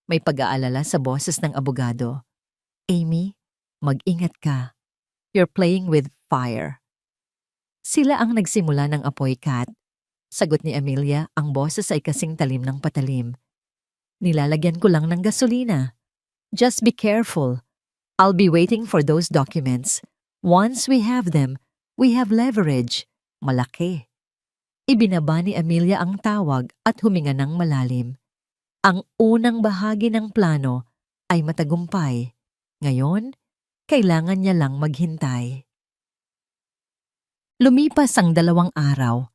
A: May pag-aalala sa boses ng abogado. Amy, mag-ingat ka. You're playing with fire. Sila ang nagsimula ng apoy, Kat. Sagot ni Amelia, ang boses ay kasing talim ng patalim. Nilalagyan ko lang ng gasolina. Just be careful. I'll be waiting for those documents. Once we have them, we have leverage. Malaki. Ibinaba ni Amelia ang tawag at huminga ng malalim. Ang unang bahagi ng plano ay matagumpay. Ngayon, kailangan niya lang maghintay. Lumipas ang 2 araw.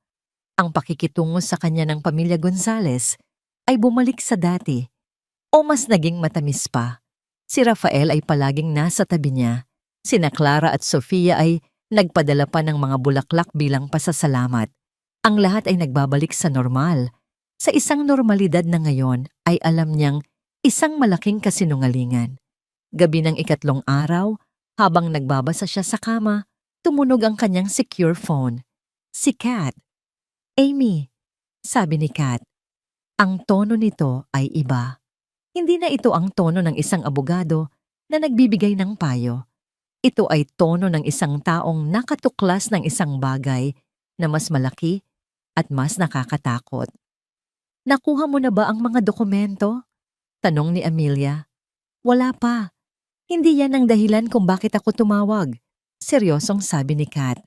A: Ang pakikitungo sa kanya ng pamilya Gonzales ay bumalik sa dati o mas naging matamis pa. Si Rafael ay palaging nasa tabi niya. Sina Clara at Sofia ay nagpadala pa ng mga bulaklak bilang pasasalamat. Ang lahat ay nagbabalik sa normal. Sa isang normalidad na ngayon ay alam niyang isang malaking kasinungalingan. Gabi ng 3 araw, habang nagbabasa siya sa kama, tumunog ang kanyang secure phone. Si Kat. Amy, sabi ni Kat. Ang tono nito ay iba. Hindi na ito ang tono ng isang abogado na nagbibigay ng payo. Ito ay tono ng isang taong nakatuklas ng isang bagay na mas malaki at mas nakakatakot. Nakuha mo na ba ang mga dokumento? Tanong ni Amelia. Wala pa. Hindi yan ang dahilan kung bakit ako tumawag. Seryosong sabi ni Kat.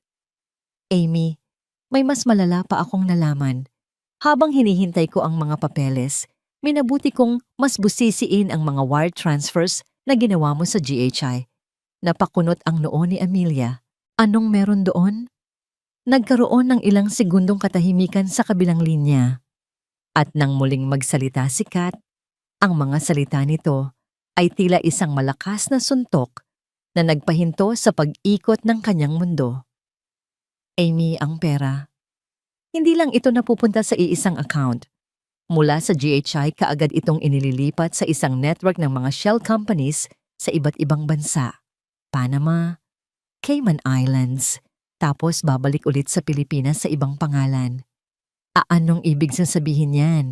A: Amy, may mas malala pa akong nalaman. Habang hinihintay ko ang mga papeles, minabuti kong mas busisiin ang mga wire transfers na ginawa mo sa GHI. Napakunot ang noo ni Amelia. Anong meron doon? Nagkaroon ng ilang segundong katahimikan sa kabilang linya. At nang muling magsalita si Kat, ang mga salita nito ay tila isang malakas na suntok na nagpahinto sa pag-ikot ng kanyang mundo. Amy, ang pera. Hindi lang ito napupunta sa iisang account. Mula sa GHI, kaagad itong inililipat sa isang network ng mga shell companies sa iba't ibang bansa. Panama, Cayman Islands, tapos babalik ulit sa Pilipinas sa ibang pangalan. Anong ibig sasabihin yan?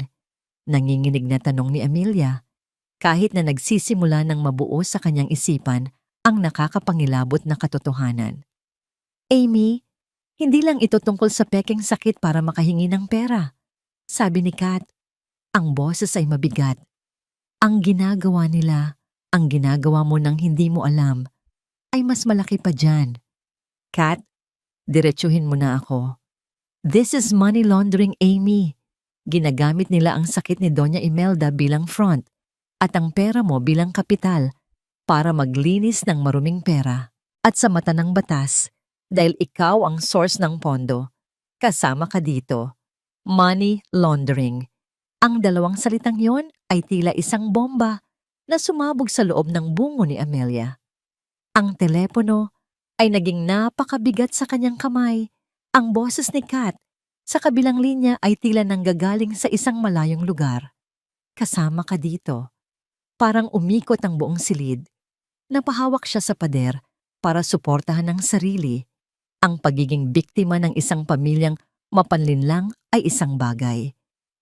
A: Nanginginig na tanong ni Amelia. Kahit na nagsisimula ng mabuo sa kanyang isipan ang nakakapangilabot na katotohanan. Amy, hindi lang ito tungkol sa pekeng sakit para makahingi ng pera. Sabi ni Kat, ang boses ay mabigat. Ang ginagawa nila, ang ginagawa mo nang hindi mo alam, ay mas malaki pa dyan. Kat, diretsuhin mo na ako. This is money laundering, Amy. Ginagamit nila ang sakit ni Doña Imelda bilang front at ang pera mo bilang kapital para maglinis ng maruming pera. At sa mata ng batas, dahil ikaw ang source ng pondo, kasama ka dito. Money laundering. Ang 2 salitang yon ay tila isang bomba na sumabog sa loob ng bungo ni Amelia. Ang telepono ay naging napakabigat sa kanyang kamay. Ang boses ni Kat sa kabilang linya ay tila nanggagaling sa isang malayong lugar. Kasama ka dito. Parang umikot ang buong silid. Napahawak siya sa pader para suportahan ang sarili. Ang pagiging biktima ng isang pamilyang mapanlinlang ay isang bagay.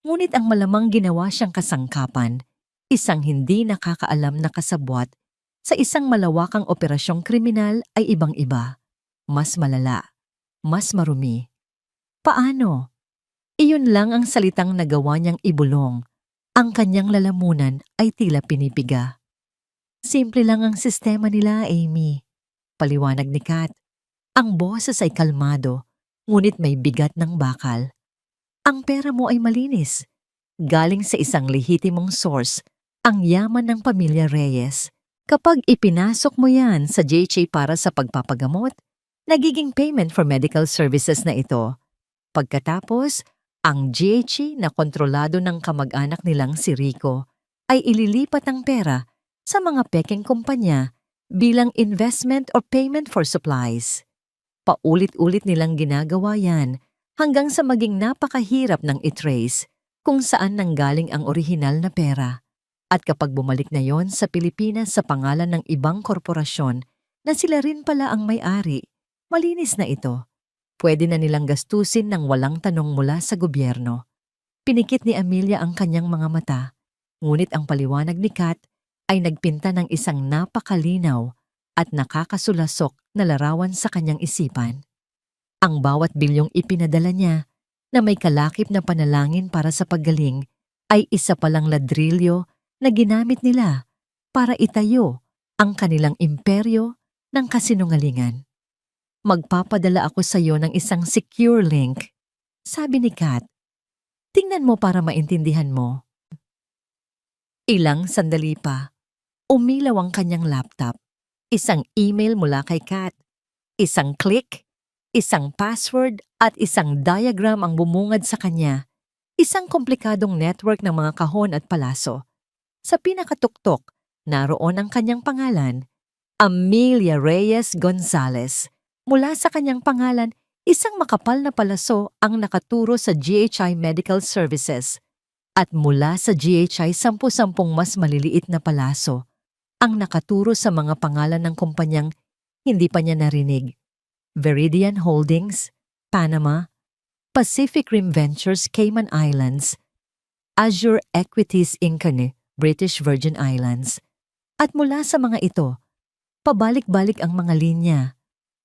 A: Ngunit ang malamang ginawa siyang kasangkapan, isang hindi nakakaalam na kasabwat sa isang malawakang operasyong kriminal ay ibang-iba. Mas malala, mas marumi. Paano? Iyon lang ang salitang nagawa niyang ibulong. Ang kanyang lalamunan ay tila pinipiga. Simple lang ang sistema nila, Amy. Paliwanag ni Kat. Ang boses ay kalmado, ngunit may bigat ng bakal. Ang pera mo ay malinis. Galing sa isang lehitimong source, ang yaman ng pamilya Reyes. Kapag ipinasok mo yan sa JHA para sa pagpapagamot, nagiging payment for medical services na ito. Pagkatapos, ang GHA na kontrolado ng kamag-anak nilang si Rico ay ililipat ang pera sa mga pekeng kumpanya bilang investment or payment for supplies. Paulit-ulit nilang ginagawa yan hanggang sa maging napakahirap ng i-trace kung saan nanggaling ang orihinal na pera. At kapag bumalik na yon sa Pilipinas sa pangalan ng ibang korporasyon na sila rin pala ang may-ari, malinis na ito. Pwede na nilang gastusin ng walang tanong mula sa gobyerno. Pinikit ni Amelia ang kanyang mga mata. Ngunit ang paliwanag ni Kat ay nagpinta ng isang napakalinaw at nakakasulasok na larawan sa kanyang isipan. Ang bawat bilyong ipinadala niya na may kalakip na panalangin para sa paggaling ay isa palang ladrilyo na ginamit nila para itayo ang kanilang imperyo ng kasinungalingan. Magpapadala ako sa iyo ng isang secure link, sabi ni Kat. Tingnan mo para maintindihan mo. Ilang sandali pa, umilaw ang kanyang laptop. Isang email mula kay Kat. Isang click, isang password at isang diagram ang bumungad sa kanya. Isang komplikadong network ng mga kahon at palaso. Sa pinakatuktok, naroon ang kanyang pangalan, Amelia Reyes Gonzalez. Mula sa kanyang pangalan, isang makapal na palaso ang nakaturo sa GHI Medical Services. At mula sa GHI, 10 mas maliliit na palaso ang nakaturo sa mga pangalan ng kumpanyang hindi pa niya narinig. Veridian Holdings, Panama, Pacific Rim Ventures, Cayman Islands, Azure Equities Inc., British Virgin Islands. At mula sa mga ito, pabalik-balik ang mga linya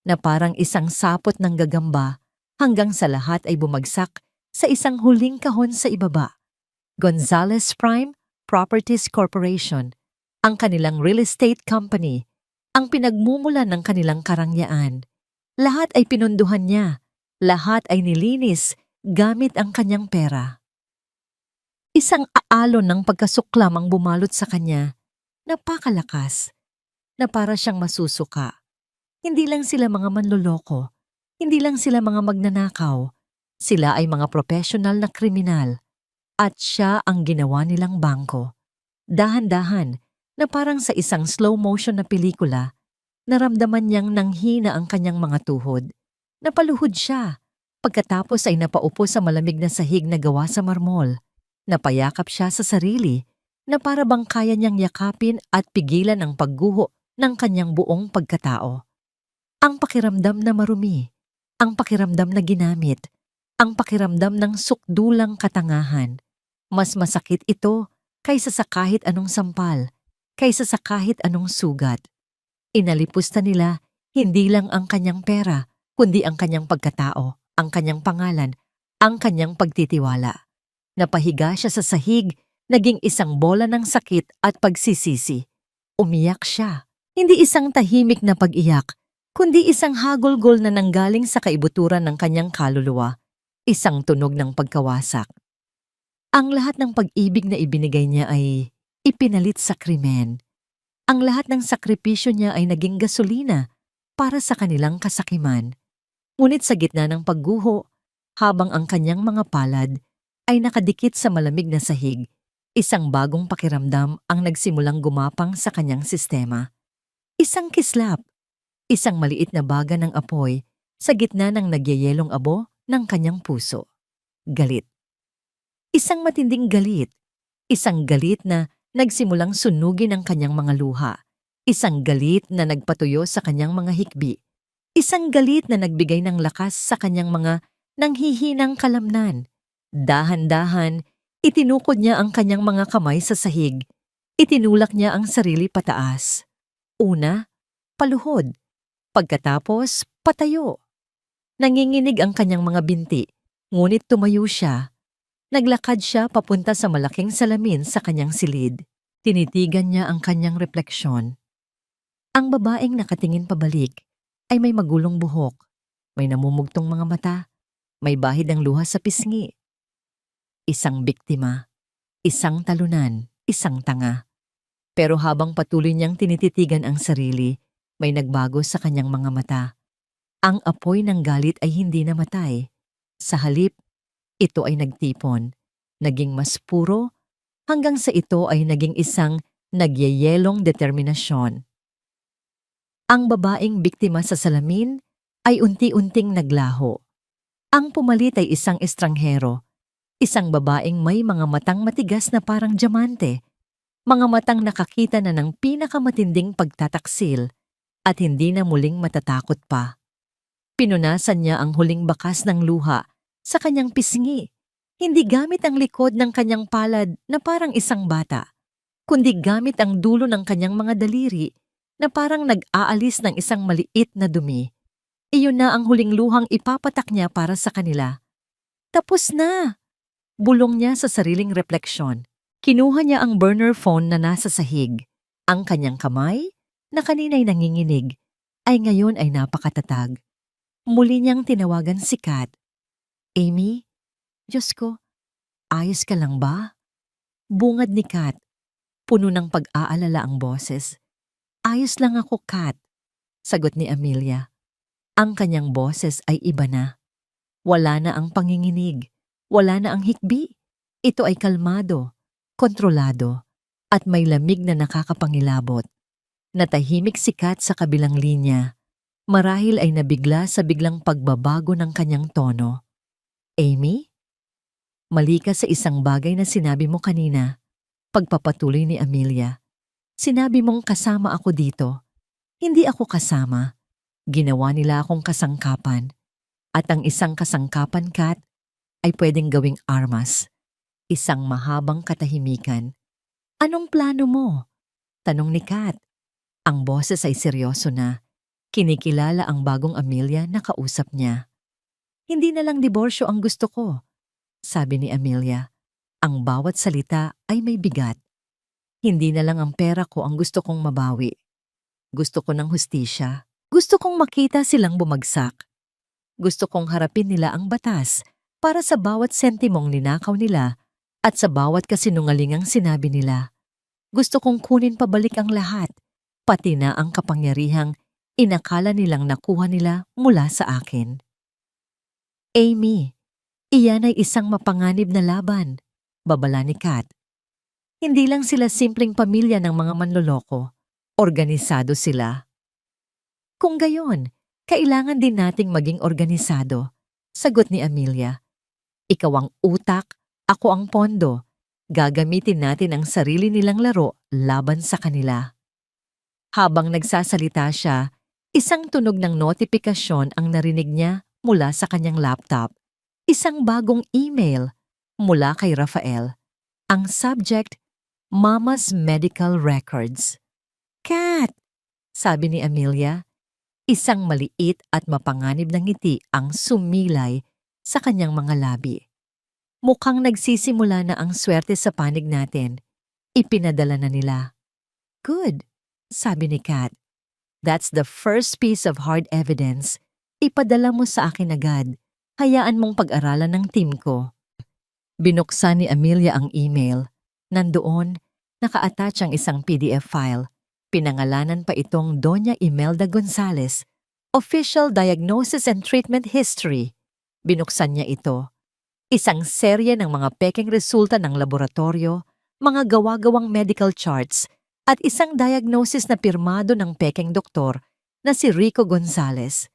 A: na parang isang sapot ng gagamba hanggang sa lahat ay bumagsak sa isang huling kahon sa ibaba. Gonzalez Prime Properties Corporation, ang kanilang real estate company, ang pinagmumulan ng kanilang karangyaan. Lahat ay pinunduhan niya, lahat ay nilinis gamit ang kanyang pera. Isang aalon ng pagkasuklam ang bumalot sa kanya, napakalakas, na para siyang masusuka. Hindi lang sila mga manloloko, hindi lang sila mga magnanakaw, sila ay mga professional na kriminal. At siya ang ginawa nilang bangko. Dahan-dahan na parang sa isang slow motion na pelikula, naramdaman niyang nanghina ang kanyang mga tuhod. Napaluhod siya. Pagkatapos ay napaupo sa malamig na sahig na gawa sa marmol. Napayakap siya sa sarili na para bang kaya niyang yakapin at pigilan ang pagguho ng kanyang buong pagkatao. Ang pakiramdam na marumi, ang pakiramdam na ginamit, ang pakiramdam ng sukdulang katangahan. Mas masakit ito kaysa sa kahit anong sampal, kaysa sa kahit anong sugat. Inalipusta nila hindi lang ang kanyang pera, kundi ang kanyang pagkatao, ang kanyang pangalan, ang kanyang pagtitiwala. Napahiga siya sa sahig, naging isang bola ng sakit at pagsisisi. Umiyak siya, hindi isang tahimik na pag-iyak, kundi isang hagulgol na nanggaling sa kaibuturan ng kanyang kaluluwa, isang tunog ng pagkawasak. Ang lahat ng pag-ibig na ibinigay niya ay ipinalit sa krimen. Ang lahat ng sakripisyo niya ay naging gasolina para sa kanilang kasakiman. Ngunit sa gitna ng pagguho, habang ang kanyang mga palad ay nakadikit sa malamig na sahig, isang bagong pakiramdam ang nagsimulang gumapang sa kanyang sistema. Isang kislap, isang maliit na baga ng apoy sa gitna ng nagyayelong abo ng kanyang puso. Galit. Isang matinding galit. Isang galit na nagsimulang sunugin ang kanyang mga luha. Isang galit na nagpatuyo sa kanyang mga hikbi. Isang galit na nagbigay ng lakas sa kanyang mga nanghihinang kalamnan. Dahan-dahan, itinukod niya ang kanyang mga kamay sa sahig. Itinulak niya ang sarili pataas. Una, paluhod. Pagkatapos, patayo. Nanginginig ang kanyang mga binti, ngunit tumayo siya. Naglakad siya papunta sa malaking salamin sa kanyang silid. Tinitigan niya ang kanyang refleksyon. Ang babaeng nakatingin pabalik ay may magulong buhok, may namumugtong mga mata, may bahid ng luha sa pisngi. Isang biktima, isang talunan, isang tanga. Pero habang patuloy niyang tinititigan ang sarili, may nagbago sa kanyang mga mata. Ang apoy ng galit ay hindi namatay. Sa halip, ito ay nagtipon, naging mas puro, hanggang sa ito ay naging isang nagyayelong determinasyon. Ang babaeng biktima sa salamin ay unti-unting naglaho. Ang pumalit ay isang estranghero, isang babaeng may mga matang matigas na parang diamante, mga matang nakakita na ng pinakamatinding pagtataksil at hindi na muling matatakot pa. Pinunasan niya ang huling bakas ng luha sa kanyang pisngi. Hindi gamit ang likod ng kanyang palad na parang isang bata, kundi gamit ang dulo ng kanyang mga daliri na parang nag-aalis ng isang maliit na dumi. Iyon na ang huling luhang ipapatak niya para sa kanila. Tapos na! Bulong niya sa sariling refleksyon. Kinuha niya ang burner phone na nasa sahig. Ang kanyang kamay, na kanina'y nanginginig, ay ngayon ay napakatatag. Muli niyang tinawagan si Kat. Amy, Diyos ko, ayos ka lang ba? Bungad ni Kat. Puno ng pag-aalala ang boses. Ayos lang ako, Kat. Sagot ni Amelia. Ang kanyang boses ay iba na. Wala na ang panginginig. Wala na ang hikbi. Ito ay kalmado, kontrolado, at may lamig na nakakapangilabot. Natahimik si Kat sa kabilang linya. Marahil ay nabigla sa biglang pagbabago ng kanyang tono. Amy? Mali ka sa isang bagay na sinabi mo kanina. Pagpapatuloy ni Amelia. Sinabi mong kasama ako dito. Hindi ako kasama. Ginawa nila akong kasangkapan. At ang isang kasangkapan, Kat, ay pwedeng gawing armas. Isang mahabang katahimikan. Anong plano mo? Tanong ni Kat. Ang boses ay seryoso na. Kinikilala ang bagong Amelia na kausap niya. Hindi na lang diborsyo ang gusto ko, sabi ni Amelia. Ang bawat salita ay may bigat. Hindi na lang ang pera ko ang gusto kong mabawi. Gusto ko ng hustisya. Gusto kong makita silang bumagsak. Gusto kong harapin nila ang batas para sa bawat sentimong ninakaw nila at sa bawat kasinungalingang sinabi nila. Gusto kong kunin pabalik ang lahat, pati na ang kapangyarihang inakala nilang nakuha nila mula sa akin. Amy, iyan ay isang mapanganib na laban, babala ni Kat. Hindi lang sila simpleng pamilya ng mga manloloko, organisado sila. Kung gayon, kailangan din nating maging organisado, sagot ni Amelia. Ikaw ang utak, ako ang pondo. Gagamitin natin ang sarili nilang laro laban sa kanila. Habang nagsasalita siya, isang tunog ng notifikasyon ang narinig niya mula sa kanyang laptop. Isang bagong email mula kay Rafael. Ang subject, Mama's Medical Records. Kat, sabi ni Amelia, isang maliit at mapanganib na ngiti ang sumilay sa kanyang mga labi. Mukhang nagsisimula na ang swerte sa panig natin. Ipinadala na nila. Good, sabi ni Kat. That's the first piece of hard evidence. Ipadala mo sa akin agad. Hayaan mong pag-aralan ng team ko. Binuksan ni Amelia ang email. Nandoon, naka-attach ang isang PDF file. Pinangalanan pa itong Doña Imelda Gonzalez. Official Diagnosis and Treatment History. Binuksan niya ito. Isang serye ng mga pekeng resulta ng laboratorio, mga gawa-gawang medical charts, at isang diagnosis na pirmado ng pekeng doktor na si Rico Gonzalez.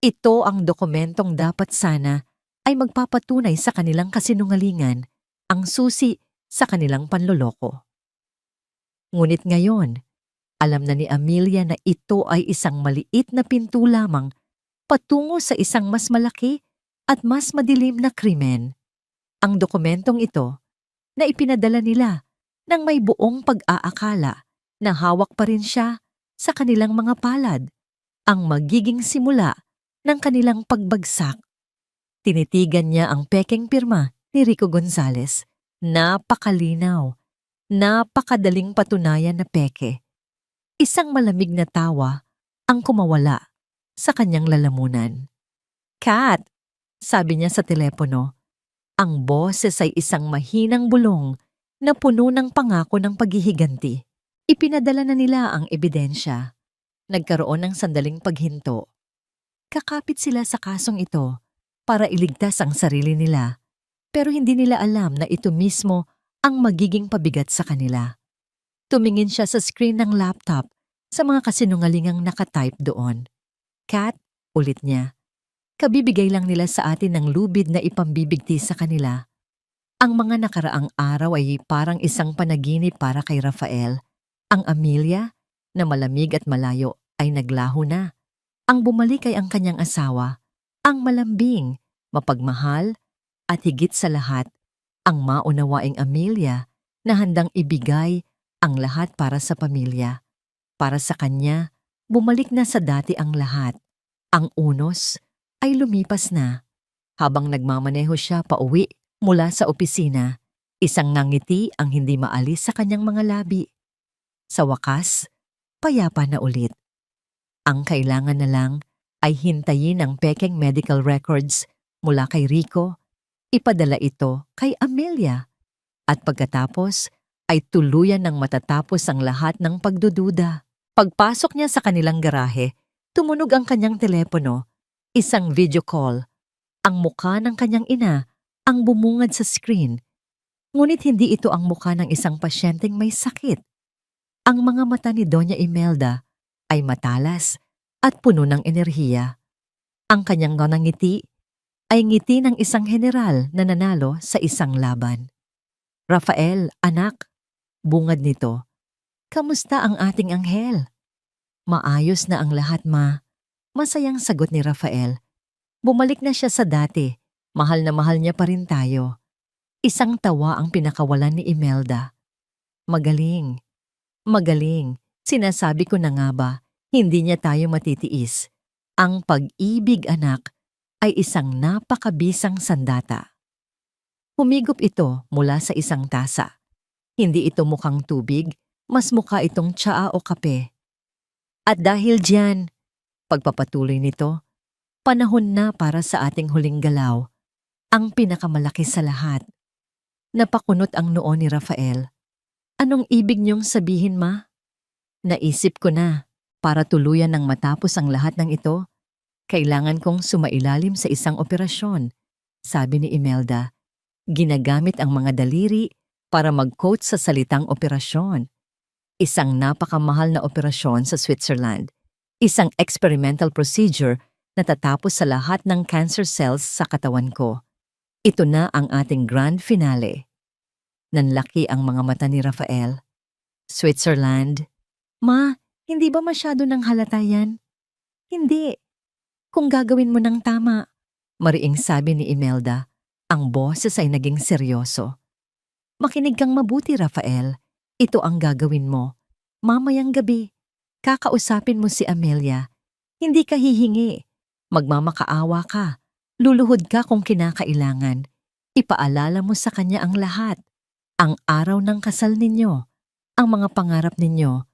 A: Ito ang dokumentong dapat sana ay magpapatunay sa kanilang kasinungalingan, ang susi sa kanilang panloloko. Ngunit ngayon, alam na ni Amelia na ito ay isang maliit na pinto lamang patungo sa isang mas malaki at mas madilim na krimen. Ang dokumentong ito na ipinadala nila nang may buong pag-aakala na hawak pa rin siya sa kanilang mga palad, ang magiging simula ng kanilang pagbagsak. Tinitigan niya ang pekeng pirma ni Rico Gonzalez. Napakalinaw, napakadaling patunayan na peke. Isang malamig na tawa ang kumawala sa kanyang lalamunan. Kat, sabi niya sa telepono, ang boses ay isang mahinang bulong na puno ng pangako ng paghihiganti. Ipinadala na nila ang ebidensya. Nagkaroon ng sandaling paghinto. Kakapit sila sa kasong ito para iligtas ang sarili nila, pero hindi nila alam na ito mismo ang magiging pabigat sa kanila. Tumingin siya sa screen ng laptop sa mga kasinungalingang nakatype doon. Kat, ulit niya, kabibigay lang nila sa atin ng lubid na ipambibigti sa kanila. Ang mga nakaraang araw ay parang isang panaginip para kay Rafael. Ang Amelia, na malamig at malayo, ay naglaho na. Ang bumalik ay ang kanyang asawa, ang malambing, mapagmahal, at higit sa lahat, Ang maunawaing Amelia na handang ibigay ang lahat para sa pamilya. Para sa kanya, bumalik na sa dati ang lahat. Ang unos ay lumipas na. Habang nagmamaneho siya pauwi mula sa opisina, isang ngangiti ang hindi maalis sa kanyang mga labi. Sa wakas, payapa na ulit. Ang kailangan na lang ay hintayin ang pekeng medical records mula kay Rico, ipadala ito kay Amelia, at pagkatapos ay tuluyan ng matatapos ang lahat ng pagdududa. Pagpasok niya sa kanilang garahe, tumunog ang kanyang telepono, isang video call. Ang mukha ng kanyang ina ang bumungad sa screen. Ngunit hindi ito ang mukha ng isang pasyenteng may sakit. Ang mga mata ni Doña Imelda ay matalas at puno ng enerhiya. Ang kanyang ngiti ay ngiti ng isang general na nanalo sa isang laban. "Rafael, anak," bungad nito. "Kamusta ang ating anghel?" "Maayos na ang lahat, ma." Masayang sagot ni Rafael. Bumalik na siya sa dati. Mahal na mahal niya pa rin tayo. Isang tawa ang pinakawalan ni Imelda. "Magaling. Magaling. Sinasabi ko na nga ba, hindi niya tayo matitiis. Ang pag-ibig, anak, ay isang napakabisang sandata." Humigop ito mula sa isang tasa. Hindi ito mukhang tubig, mas mukha itong tsaa o kape. "At dahil diyan," pagpapatuloy nito, "panahon na para sa ating huling galaw, ang pinakamalaki sa lahat." Napakunot ang noo ni Rafael. "Anong ibig niyong sabihin, ma?" "Naisip ko na, para tuluyan ng matapos ang lahat ng ito, kailangan kong sumailalim sa isang operasyon," sabi ni Imelda. Ginagamit ang mga daliri para mag-quote sa salitang operasyon. Isang napakamahal na operasyon sa Switzerland. Isang experimental procedure na tatapos sa lahat ng cancer cells sa katawan ko. Ito na ang ating grand finale. Nanlaki ang mga mata ni Rafael. "Switzerland? Ma, hindi ba masyado nang halata yan?" "Hindi. Kung gagawin mo ng tama," mariing sabi ni Imelda. Ang boses ay naging seryoso. "Makinig kang mabuti, Rafael. Ito ang gagawin mo. Mamayang gabi, kakausapin mo si Amelia. Hindi ka hihingi. Magmamakaawa ka. Luluhod ka kung kinakailangan. Ipaalala mo sa kanya ang lahat. Ang araw ng kasal ninyo. Ang mga pangarap ninyo.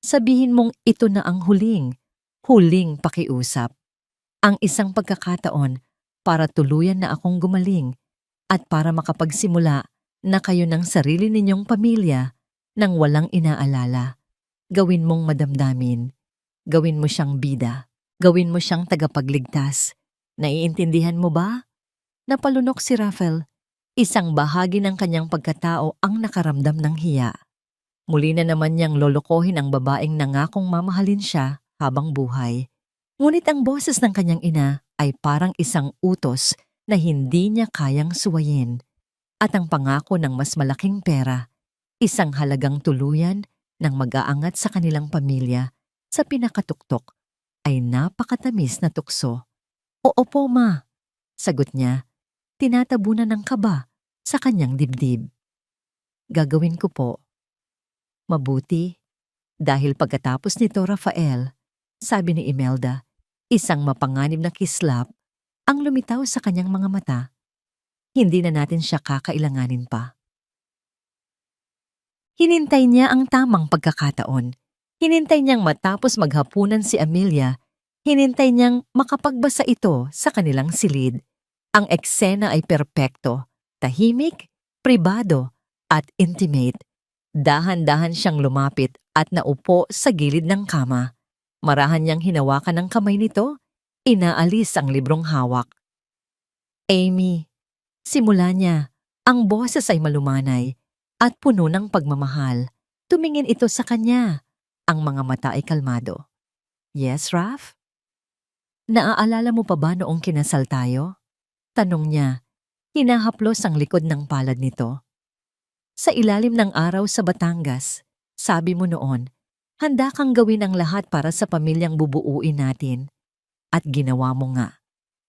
A: Sabihin mong ito na ang huling pakiusap. Ang isang pagkakataon para tuluyan na akong gumaling at para makapagsimula na kayo ng sarili ninyong pamilya nang walang inaalala. Gawin mong madamdamin. Gawin mo siyang bida. Gawin mo siyang tagapagligtas. Naiintindihan mo ba?" Napalunok si Rafael. Isang bahagi ng kanyang pagkatao ang nakaramdam ng hiya. Muli na naman niyang lolokohin ang babaeng nangakong mamahalin siya habang buhay. Ngunit ang boses ng kanyang ina ay parang isang utos na hindi niya kayang suwayin. At ang pangako ng mas malaking pera, isang halagang tuluyan ng mag-aangat sa kanilang pamilya sa pinakatuktok, ay napakatamis na tukso. "Oo po, ma," sagot niya, tinatabunan ng kaba sa kanyang dibdib. "Gagawin ko po." "Mabuti." Dahil pagkatapos nito, Rafael, sabi ni Imelda, isang mapanganib na kislap ang lumitaw sa kanyang mga mata. "Hindi na natin siya kakailanganin pa." Hinintay niya ang tamang pagkakataon. Hinintay niyang matapos maghapunan si Amelia. Hinintay niyang makapagbasa ito sa kanilang silid. Ang eksena ay perpekto, tahimik, pribado, at intimate. Dahan-dahan siyang lumapit at naupo sa gilid ng kama. Marahan niyang hinawakan ng kamay nito, inaalis ang librong hawak. "Amy," simula niya, ang boses ay malumanay at puno ng pagmamahal. Tumingin ito sa kanya. Ang mga mata ay kalmado. "Yes, Raf? Naaalala mo pa ba noong kinasal tayo?" Tanong niya. Hinahaplos ang likod ng palad nito. "Sa ilalim ng araw sa Batangas, sabi mo noon, handa kang gawin ang lahat para sa pamilyang bubuuin natin. At ginawa mo nga.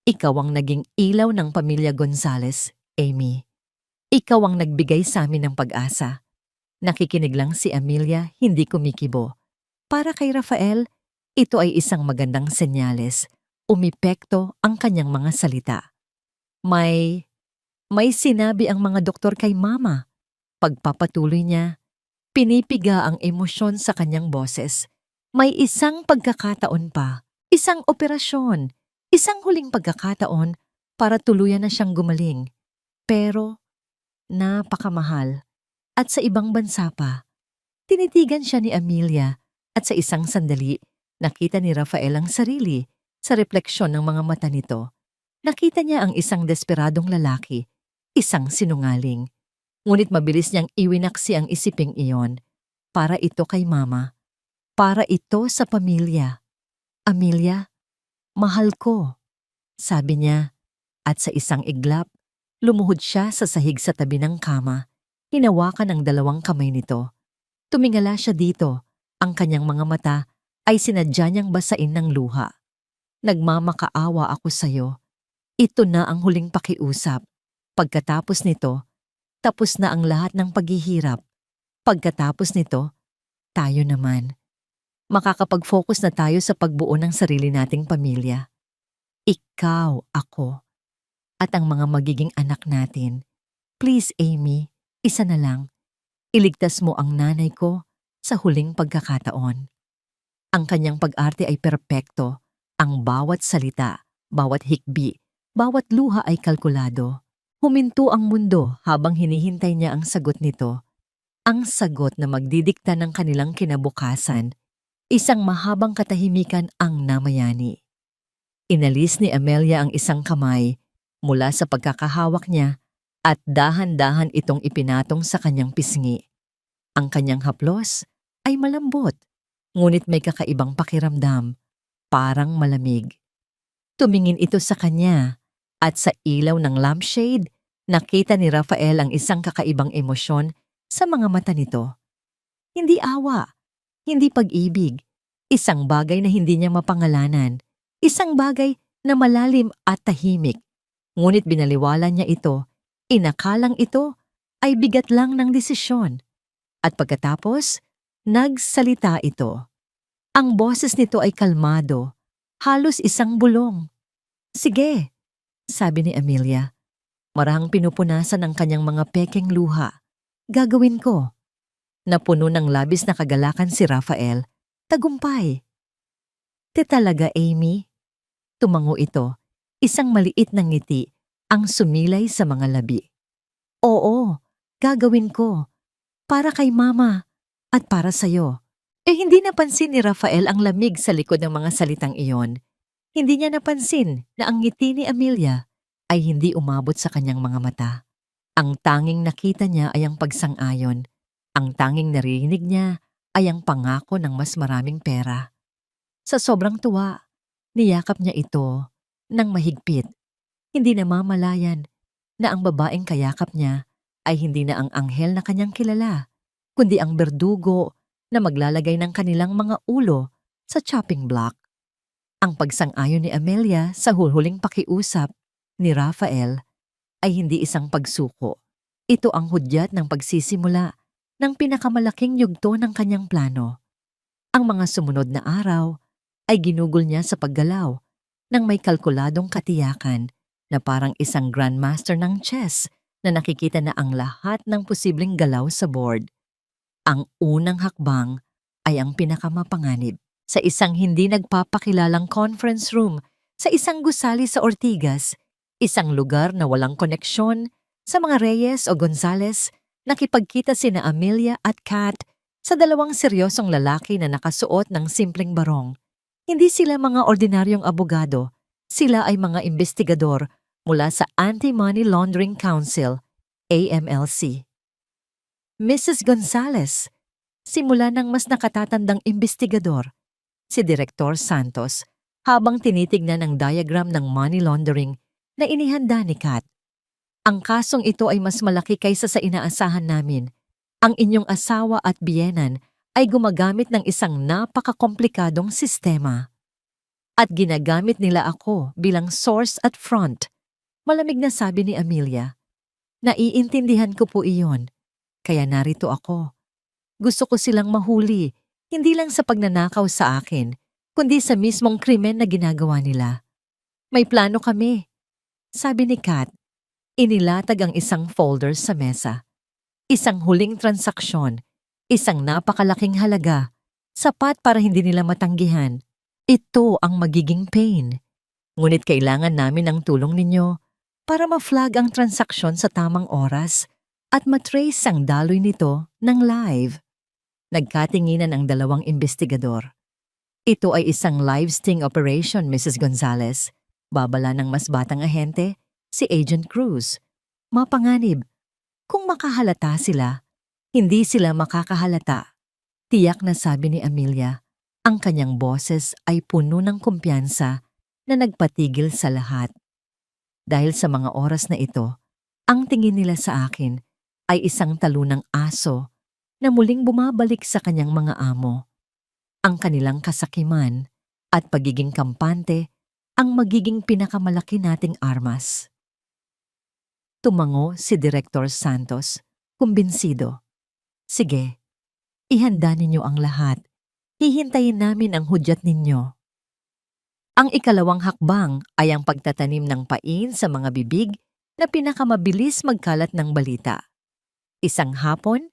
A: Ikaw ang naging ilaw ng pamilya Gonzales, Amy." Ikaw ang nagbigay sa amin ng pag-asa. Nakikinig lang si Amelia, hindi kumikibo. Para kay Rafael, ito ay isang magandang senyales. Umipekto ang kanyang mga salita. May sinabi ang mga doktor kay Mama. Pagpapatuloy niya, pinipiga ang emosyon sa kanyang boses. May isang pagkakataon pa, isang operasyon, isang huling pagkakataon para tuluyan na siyang gumaling. Pero napakamahal. At sa ibang bansa pa, tinitigan siya ni Amelia at sa isang sandali, nakita ni Rafael ang sarili sa refleksyon ng mga mata nito. Nakita niya ang isang desperadong lalaki, isang sinungaling. Ngunit mabilis niyang iwinaksi ang isiping iyon. Para ito kay Mama. Para ito sa pamilya. Amelia, mahal ko, sabi niya. At sa isang iglap, lumuhod siya sa sahig sa tabi ng kama. Hinawakan ang dalawang kamay nito. Tumingala siya dito. Ang kanyang mga mata ay sinadya niyang basain ng luha. Nagmamakaawa ako sa'yo. Ito na ang huling pakiusap. Pagkatapos nito, tapos na ang lahat ng paghihirap. Pagkatapos nito, tayo naman. Makakapag-focus na tayo sa pagbuo ng sarili nating pamilya. Ikaw, ako, at ang mga magiging anak natin. Please, Amy, isa na lang. Iligtas mo ang nanay ko sa huling pagkakataon. Ang kanyang pag-arte ay perpekto. Ang bawat salita, bawat hikbi, bawat luha ay kalkulado. Huminto ang mundo habang hinihintay niya ang sagot nito. Ang sagot na magdidikta ng kanilang kinabukasan. Isang mahabang katahimikan ang namayani. Inalis ni Amelia ang isang kamay mula sa pagkakahawak niya at dahan-dahan itong ipinatong sa kanyang pisngi. Ang kanyang haplos ay malambot, ngunit may kakaibang pakiramdam, parang malamig. Tumingin ito sa kanya at sa ilaw ng lampshade, nakita ni Rafael ang isang kakaibang emosyon sa mga mata nito. Hindi awa, hindi pag-ibig, isang bagay na hindi niya mapangalanan, isang bagay na malalim at tahimik. Ngunit binaliwala niya ito, inakalang ito ay bigat lang ng desisyon. At pagkatapos, nagsalita ito. Ang boses nito ay kalmado, halos isang bulong. Sige, sabi ni Amelia. Marahang pinupunasan ang kanyang mga pekeng luha. Gagawin ko. Napuno ng labis na kagalakan si Rafael. Tagumpay. Te talaga, Amy? Tumango ito. Isang maliit na ngiti ang sumilay sa mga labi. Oo, gagawin ko. Para kay Mama at para sa'yo. Hindi napansin ni Rafael ang lamig sa likod ng mga salitang iyon. Hindi niya napansin na ang ngiti ni Amelia ay hindi umabot sa kanyang mga mata. Ang tanging nakita niya ay ang pagsang-ayon. Ang tanging narinig niya ay ang pangako ng mas maraming pera. Sa sobrang tuwa, niyakap niya ito ng mahigpit. Hindi namamalayan na ang babaeng kayakap niya ay hindi na ang anghel na kanyang kilala, kundi ang berdugo na maglalagay ng kanilang mga ulo sa chopping block. Ang pagsang-ayon ni Amelia sa huling pakiusap ni Rafael ay hindi isang pagsuko. Ito ang hudyat ng pagsisimula ng pinakamalaking yugto ng kanyang plano. Ang mga sumunod na araw ay ginugol niya sa paggalaw ng may kalkuladong katiyakan na parang isang grandmaster ng chess na nakikita na ang lahat ng posibleng galaw sa board. Ang unang hakbang ay ang pinakamapanganib. Sa isang hindi nagpapakilalang conference room, sa isang gusali sa Ortigas, isang lugar na walang koneksyon sa mga Reyes o Gonzales, nakipagkita sina Amelia at Kat sa dalawang seryosong lalaki na nakasuot ng simpleng barong. Hindi sila mga ordinaryong abogado, sila ay mga investigador mula sa Anti-Money Laundering Council, AMLC. Mrs. Gonzales, simula ng mas nakatatandang investigador, si Direktor Santos, habang tinitignan ang diagram ng money laundering na inihanda ni Kat. Ang kasong ito ay mas malaki kaysa sa inaasahan namin. Ang inyong asawa at biyenan ay gumagamit ng isang napakakomplikadong sistema. At ginagamit nila ako bilang source at front. Malamig na sabi ni Amelia. Naiintindihan ko po iyon. Kaya narito ako. Gusto ko silang mahuli, hindi lang sa pagnanakaw sa akin, kundi sa mismong krimen na ginagawa nila. May plano kami, sabi ni Kat. Inilatag ang isang folder sa mesa. Isang huling transaksyon, isang napakalaking halaga, sapat para hindi nila matanggihan. Ito ang magiging pain. Ngunit kailangan namin ang tulong ninyo para ma-flag ang transaksyon sa tamang oras at matrace ang daloy nito ng live. Nagkatinginan ang dalawang investigador. Ito ay isang live sting operation, Mrs. Gonzalez. Babala ng mas batang ahente, si Agent Cruz. Mapanganib, kung makahalata sila, hindi sila makakahalata. Tiyak na sabi ni Amelia, ang kanyang boses ay puno ng kumpiyansa na nagpatigil sa lahat. Dahil sa mga oras na ito, ang tingin nila sa akin ay isang talunang aso na muling bumabalik sa kanyang mga amo. Ang kanilang kasakiman at pagiging kampante ang magiging pinakamalaki nating armas. Tumango si Director Santos, kumbinsido. Sige, ihanda ninyo ang lahat. Hihintayin namin ang hudyat ninyo. Ang ikalawang hakbang ay ang pagtatanim ng pain sa mga bibig na pinakamabilis magkalat ng balita. Isang hapon,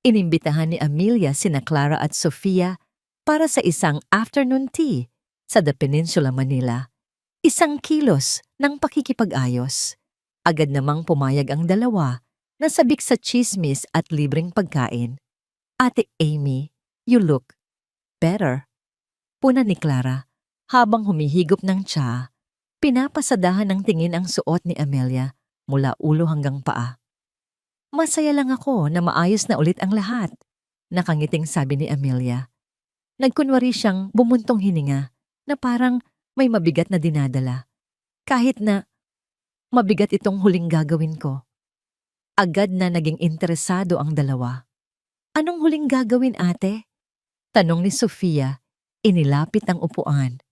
A: inimbitahan ni Amelia sina Clara at Sofia para sa isang afternoon tea sa The Peninsula, Manila. Isang kilos ng pakikipag-ayos. Agad namang pumayag ang dalawa na sabik sa chismis at libreng pagkain. Ate Amy, you look better. Puna ni Clara habang humihigop ng tsa, pinapasadahan ng tingin ang suot ni Amelia mula ulo hanggang paa. Masaya lang ako na maayos na ulit ang lahat, nakangiting sabi ni Amelia. Nagkunwari siyang bumuntong hininga na parang may mabigat na dinadala. Kahit na mabigat itong huling gagawin ko. Agad na naging interesado ang dalawa. Anong huling gagawin, ate? Tanong ni Sofia, inilapit ang upuan.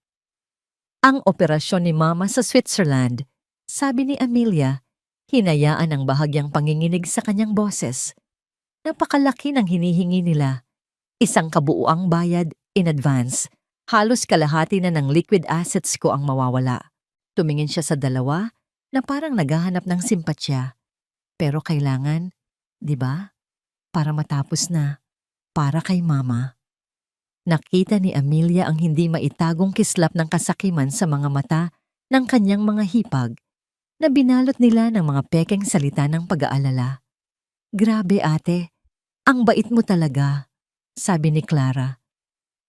A: Ang operasyon ni Mama sa Switzerland, sabi ni Amelia, hinayaan ang bahagyang panginginig sa kanyang boses. Napakalaki ng hinihingi nila. Isang kabuuang bayad in advance. Halos kalahati na ng liquid assets ko ang mawawala. Tumingin siya sa dalawa na parang naghahanap ng simpatsya. Pero kailangan, di ba? Para matapos na, para kay Mama. Nakita ni Amelia ang hindi maitagong kislap ng kasakiman sa mga mata ng kanyang mga hipag na binalot nila ng mga pekeng salita ng pag-aalala. Grabe ate, ang bait mo talaga, sabi ni Clara.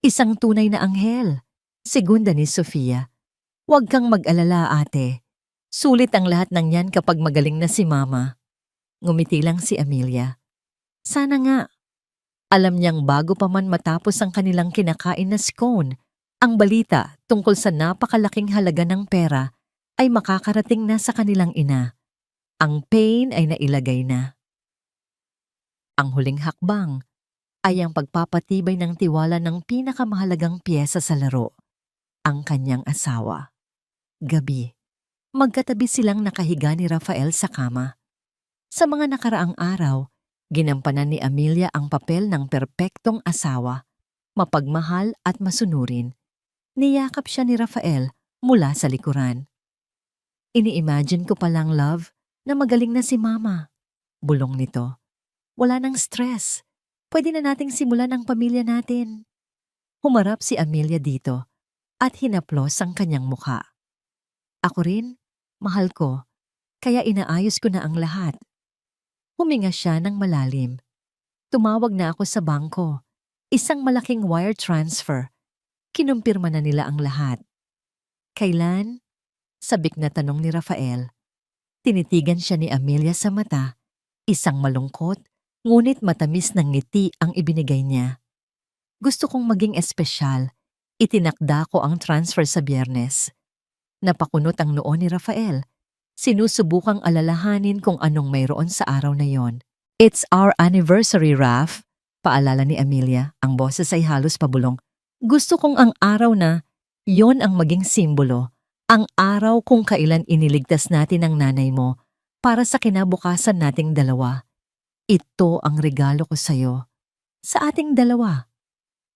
A: Isang tunay na anghel, segunda ni Sofia. Huwag kang mag-alala ate. Sulit ang lahat ng yan kapag magaling na si Mama. Ngumiti lang si Amelia. Sana nga. Alam niyang bago pa man matapos ang kanilang kinakain na scone, ang balita tungkol sa napakalaking halaga ng pera ay makakarating na sa kanilang ina. Ang pain ay nailagay na. Ang huling hakbang ay ang pagpapatibay ng tiwala ng pinakamahalagang piyesa sa laro, ang kanyang asawa. Gabi. Magkatabi silang nakahiga ni Rafael sa kama. Sa mga nakaraang araw, ginampanan ni Amelia ang papel ng perpektong asawa, mapagmahal at masunurin. Niyakap siya ni Rafael mula sa likuran. Ini-imagine ko palang, love, na magaling na si Mama. Bulong nito. Wala nang stress. Pwede na nating simulan ang pamilya natin. Humarap si Amelia dito at hinaplos ang kanyang mukha. Ako rin, mahal ko, kaya inaayos ko na ang lahat. Huminga siya ng malalim. Tumawag na ako sa bangko. Isang malaking wire transfer. Kinumpirma na nila ang lahat. Kailan? Sabik na tanong ni Rafael. Tinitigan siya ni Amelia sa mata. Isang malungkot, ngunit matamis ng ngiti ang ibinigay niya. Gusto kong maging espesyal. Itinakda ko ang transfer sa Biyernes. Napakunot ang noo ni Rafael. Sinusubukang alalahanin kung anong mayroon sa araw na yon. It's our anniversary, Raf. Paalala ni Amelia, ang boses ay halos pabulong. Gusto kong ang araw na, yon ang maging simbolo. Ang araw kung kailan iniligtas natin ang nanay mo para sa kinabukasan nating dalawa. Ito ang regalo ko sa'yo. Sa ating dalawa.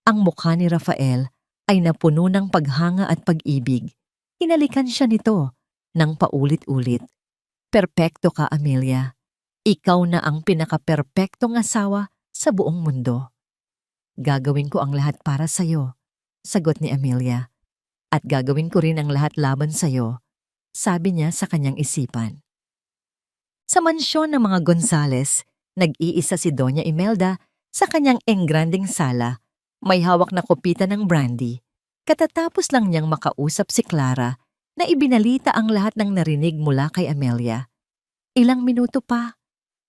A: Ang mukha ni Rafael ay napuno ng paghanga at pag-ibig. Hinalikan siya nito ng paulit-ulit. Perpekto ka, Amelia. Ikaw na ang pinaka-perpektong asawa sa buong mundo. Gagawin ko ang lahat para sa'yo, sagot ni Amelia. At gagawin ko rin ang lahat laban sa'yo, sabi niya sa kanyang isipan. Sa mansyon ng mga Gonzales, nag-iisa si Doña Imelda sa kanyang engranding sala. May hawak na kopita ng brandy. Katatapos lang niyang makausap si Clara na ibinalita ang lahat ng narinig mula kay Amelia. Ilang minuto pa,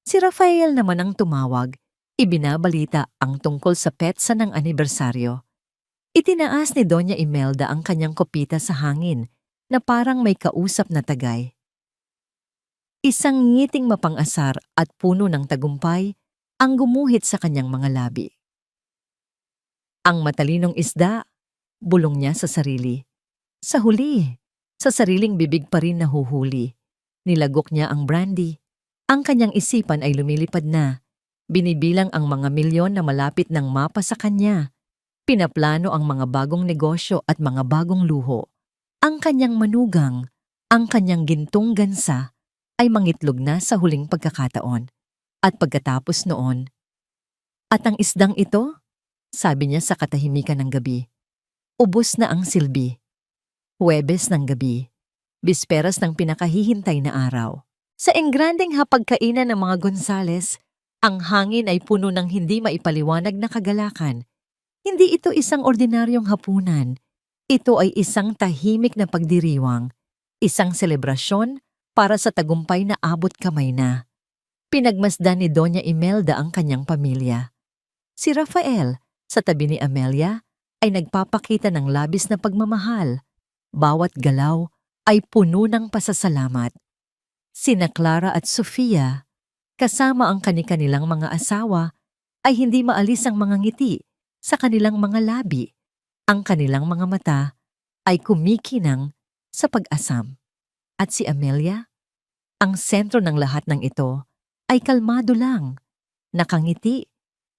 A: si Rafael naman ang tumawag. Ibinabalita ang tungkol sa petsa ng anibersaryo. Itinaas ni Doña Imelda ang kanyang kopita sa hangin na parang may kausap na tagay. Isang ngiting mapang-asar at puno ng tagumpay ang gumuhit sa kanyang mga labi. Ang matalinong isda, bulong niya sa sarili. Sa huli, sa sariling bibig pa rin nahuhuli. Nilagok niya ang brandy. Ang kanyang isipan ay lumilipad na. Binibilang ang mga milyon na malapit ng mapa sa kanya. Pinaplano ang mga bagong negosyo at mga bagong luho. Ang kanyang manugang, ang kanyang gintong gansa, ay mangitlog na sa huling pagkakataon. At pagkatapos noon, at ang isdang ito, sabi niya sa katahimikan ng gabi, ubos na ang silbi. Huwebes ng gabi, bisperas ng pinakahihintay na araw. Sa engrandeng hapagkainan ng mga Gonzales, ang hangin ay puno ng hindi maipaliwanag na kagalakan. Hindi ito isang ordinaryong hapunan. Ito ay isang tahimik na pagdiriwang, isang selebrasyon para sa tagumpay na abot kamay na. Pinagmasdan ni Doña Imelda ang kanyang pamilya. Si Rafael, sa tabi ni Amelia, ay nagpapakita ng labis na pagmamahal. Bawat galaw ay puno ng pasasalamat. Sina Clara at Sofia, kasama ang kani-kanilang mga asawa, ay hindi maalis ang mga ngiti sa kanilang mga labi. Ang kanilang mga mata ay kumikinang sa pag-asam. At si Amelia, ang sentro ng lahat ng ito, ay kalmado lang, nakangiti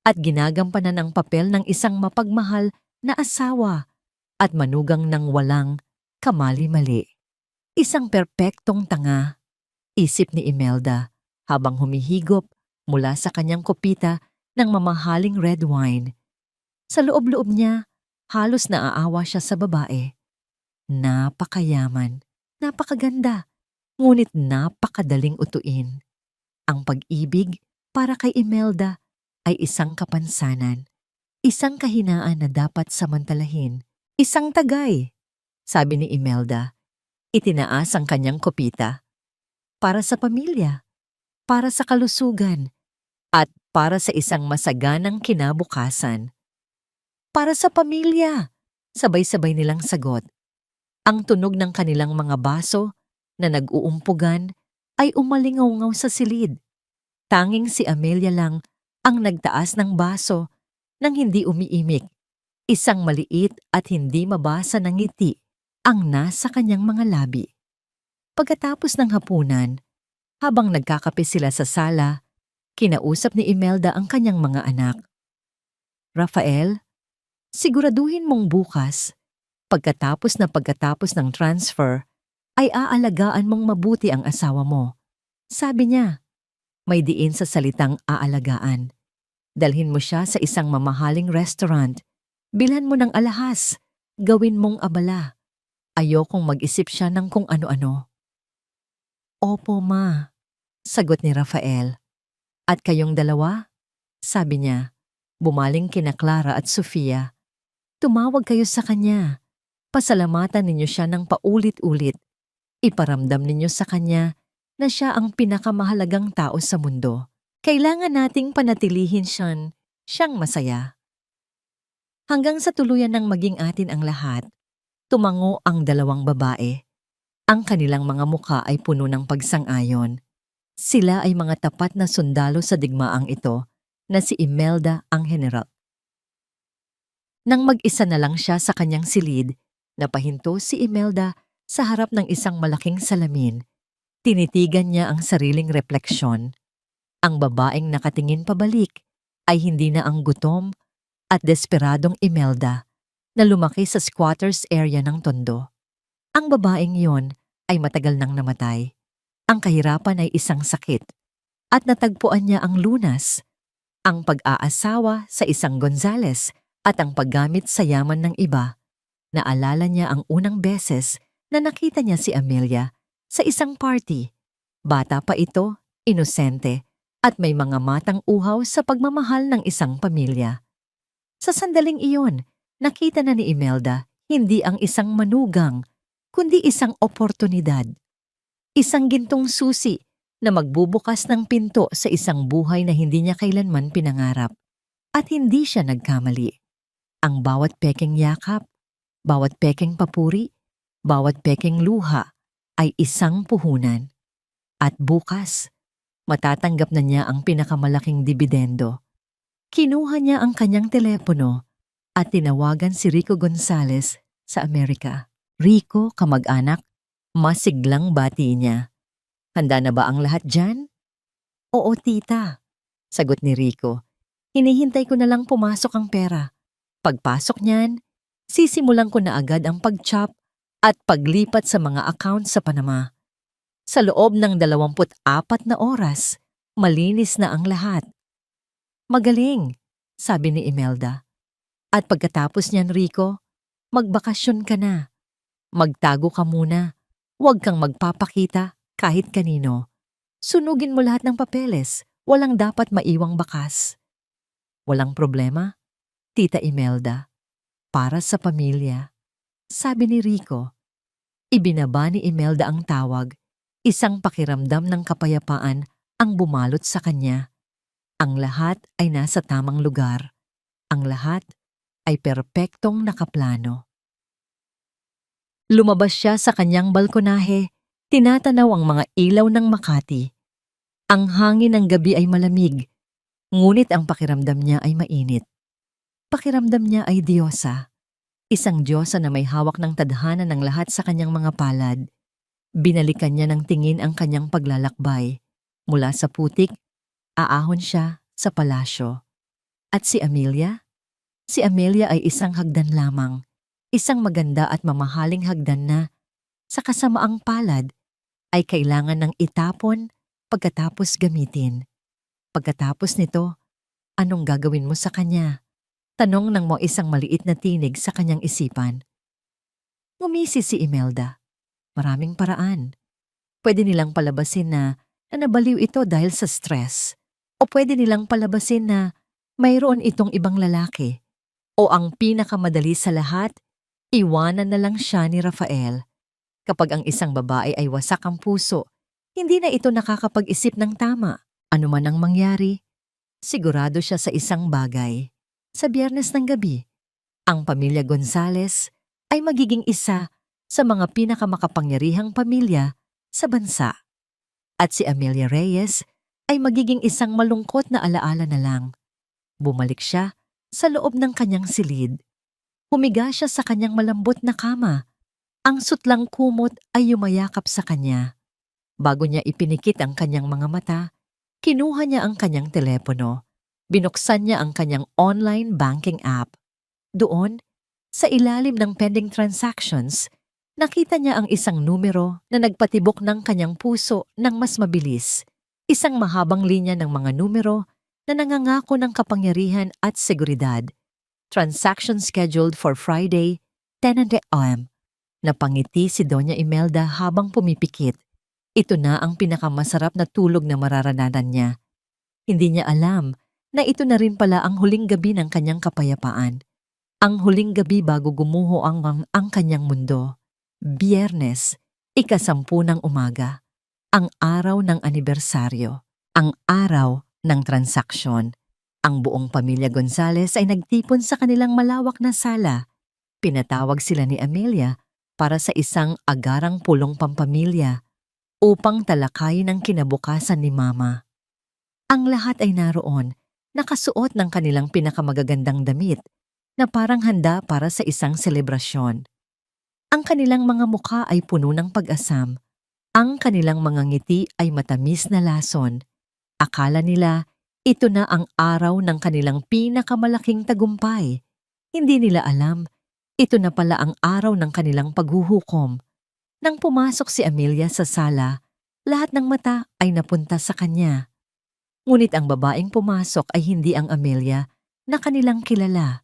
A: at ginagampanan ang papel ng isang mapagmahal na asawa at manugang ng walang kamali-mali. Isang perpektong tanga, isip ni Imelda habang humihigop mula sa kanyang kopita ng mamahaling red wine. Sa loob-loob niya, halos naaawa siya sa babae. Napakayaman, napakaganda, ngunit napakadaling utuin. Ang pag-ibig para kay Imelda ay isang kapansanan, isang kahinaan na dapat samantalahin, isang tagay, sabi ni Imelda. Itinaas ang kanyang kopita. Para sa pamilya, para sa kalusugan, at para sa isang masaganang kinabukasan. Para sa pamilya, sabay-sabay nilang sagot. Ang tunog ng kanilang mga baso na nag-uumpugan ay umalingaw-ngaw sa silid. Tanging si Amelia lang ang nagtaas ng baso nang hindi umiimik. Isang maliit at hindi mabasa ng ngiti ang nasa kanyang mga labi. Pagkatapos ng hapunan, habang nagkakape sila sa sala, kinausap ni Imelda ang kanyang mga anak. Rafael, siguraduhin mong bukas, pagkatapos ng transfer, ay aalagaan mong mabuti ang asawa mo. Sabi niya, may diin sa salitang aalagaan. Dalhin mo siya sa isang mamahaling restaurant. Bilhan mo ng alahas. Gawin mong abala. Ayokong mag-isip siya ng kung ano-ano. Opo, ma, sagot ni Rafael. At kayong dalawa? Sabi niya, bumaling kina Clara at Sofia. Tumawag kayo sa kanya. Pasalamatan ninyo siya ng paulit-ulit. Iparamdam ninyo sa kanya na siya ang pinakamahalagang tao sa mundo. Kailangan nating panatilihin siyang masaya. Hanggang sa tuluyan ng maging atin ang lahat, tumango ang dalawang babae. Ang kanilang mga mukha ay puno ng pagsang-ayon. Sila ay mga tapat na sundalo sa digmaang ito na si Imelda ang general. Nang mag-isa na lang siya sa kanyang silid, napahinto si Imelda sa harap ng isang malaking salamin. Tinitigan niya ang sariling refleksyon. Ang babaeng nakatingin pabalik ay hindi na ang gutom at desperadong Imelda na lumaki sa squatters area ng Tondo. Ang babaeng yon ay matagal nang namatay. Ang kahirapan ay isang sakit at natagpuan niya ang lunas, ang pag-aasawa sa isang Gonzales at ang paggamit sa yaman ng iba. Naalala niya ang unang beses na nakita niya si Amelia sa isang party. Bata pa ito, inosente, at may mga matang uhaw sa pagmamahal ng isang pamilya. Sa sandaling iyon, nakita na ni Imelda hindi ang isang manugang, kundi isang oportunidad. Isang gintong susi na magbubukas ng pinto sa isang buhay na hindi niya kailanman pinangarap. At hindi siya nagkamali. Ang bawat pekeng yakap, bawat pekeng papuri, bawat pekeng luha ay isang puhunan. At bukas, matatanggap na niya ang pinakamalaking dibidendo. Kinuha niya ang kanyang telepono at tinawagan si Rico Gonzales sa Amerika. Rico, kamag-anak, masiglang bati niya. Handa na ba ang lahat dyan? Oo, tita, sagot ni Rico. Hinihintay ko na lang pumasok ang pera. Pagpasok niyan, sisimulan ko na agad ang pag-chop at paglipat sa mga account sa Panama. Sa loob ng 24 na oras, malinis na ang lahat. Magaling, sabi ni Imelda. At pagkatapos niyan, Rico, magbakasyon ka na. Magtago ka muna. Huwag kang magpapakita kahit kanino. Sunugin mo lahat ng papeles. Walang dapat maiwang bakas. Walang problema, Tita Imelda. Para sa pamilya, sabi ni Rico. Ibinaba ni Imelda ang tawag. Isang pakiramdam ng kapayapaan ang bumalot sa kanya. Ang lahat ay nasa tamang lugar. Ang lahat ay perpektong nakaplano. Lumabas siya sa kanyang balkonahe, tinatanaw ang mga ilaw ng Makati. Ang hangin ng gabi ay malamig, ngunit ang pakiramdam niya ay mainit. Pakiramdam niya ay diyosa. Isang diyosa na may hawak ng tadhana ng lahat sa kanyang mga palad. Binalikan niya ng tingin ang kanyang paglalakbay. Mula sa putik, aahon siya sa palasyo. At si Amelia? Si Amelia ay isang hagdan lamang. Isang maganda at mamahaling hagdan na, sa kasamaang palad, ay kailangan ng itapon pagkatapos gamitin. Pagkatapos nito, anong gagawin mo sa kanya? Tanong ng mga isang maliit na tinig sa kanyang isipan. Ngumisi si Imelda. Maraming paraan. Pwede nilang palabasin na nabaliw ito dahil sa stress. O pwede nilang palabasin na mayroon itong ibang lalaki. O ang pinakamadali sa lahat, iwanan na lang siya ni Rafael. Kapag ang isang babae ay wasak ang puso, hindi na ito nakakapag-isip ng tama. Ano man ang mangyari, sigurado siya sa isang bagay. Sa Biyernes ng gabi, ang pamilya Gonzales ay magiging isa sa mga pinakamakapangyarihang pamilya sa bansa. At si Amelia Reyes ay magiging isang malungkot na alaala na lang. Bumalik siya sa loob ng kanyang silid. Humiga siya sa kanyang malambot na kama. Ang sutlang kumot ay yumayakap sa kanya. Bago niya ipinikit ang kanyang mga mata, kinuha niya ang kanyang telepono. Binuksan niya ang kanyang online banking app. Doon, sa ilalim ng pending transactions, nakita niya ang isang numero na nagpatibok ng kanyang puso ng mas mabilis. Isang mahabang linya ng mga numero na nangangako ng kapangyarihan at seguridad. Transaction scheduled for Friday, 10 a.m. Napangiti si Doña Imelda habang pumipikit. Ito na ang pinakamasarap na tulog na mararanasan niya. Hindi niya alam na ito na rin pala ang huling gabi ng kanyang kapayapaan. Ang huling gabi bago gumuho ang kanyang mundo. Biyernes, 10:10 ng umaga. Ang araw ng anibersaryo. Ang araw ng transaksyon. Ang buong pamilya Gonzales ay nagtipon sa kanilang malawak na sala. Pinatawag sila ni Amelia para sa isang agarang pulong pampamilya upang talakayin ang kinabukasan ni Mama. Ang lahat ay naroon, nakasuot ng kanilang pinakamagagandang damit na parang handa para sa isang selebrasyon. Ang kanilang mga mukha ay puno ng pag-asam. Ang kanilang mga ngiti ay matamis na lason. Akala nila ito na ang araw ng kanilang pinakamalaking tagumpay. Hindi nila alam, ito na pala ang araw ng kanilang paghuhukom. Nang pumasok si Amelia sa sala, lahat ng mata ay napunta sa kanya. Ngunit ang babaeng pumasok ay hindi ang Amelia na kanilang kilala.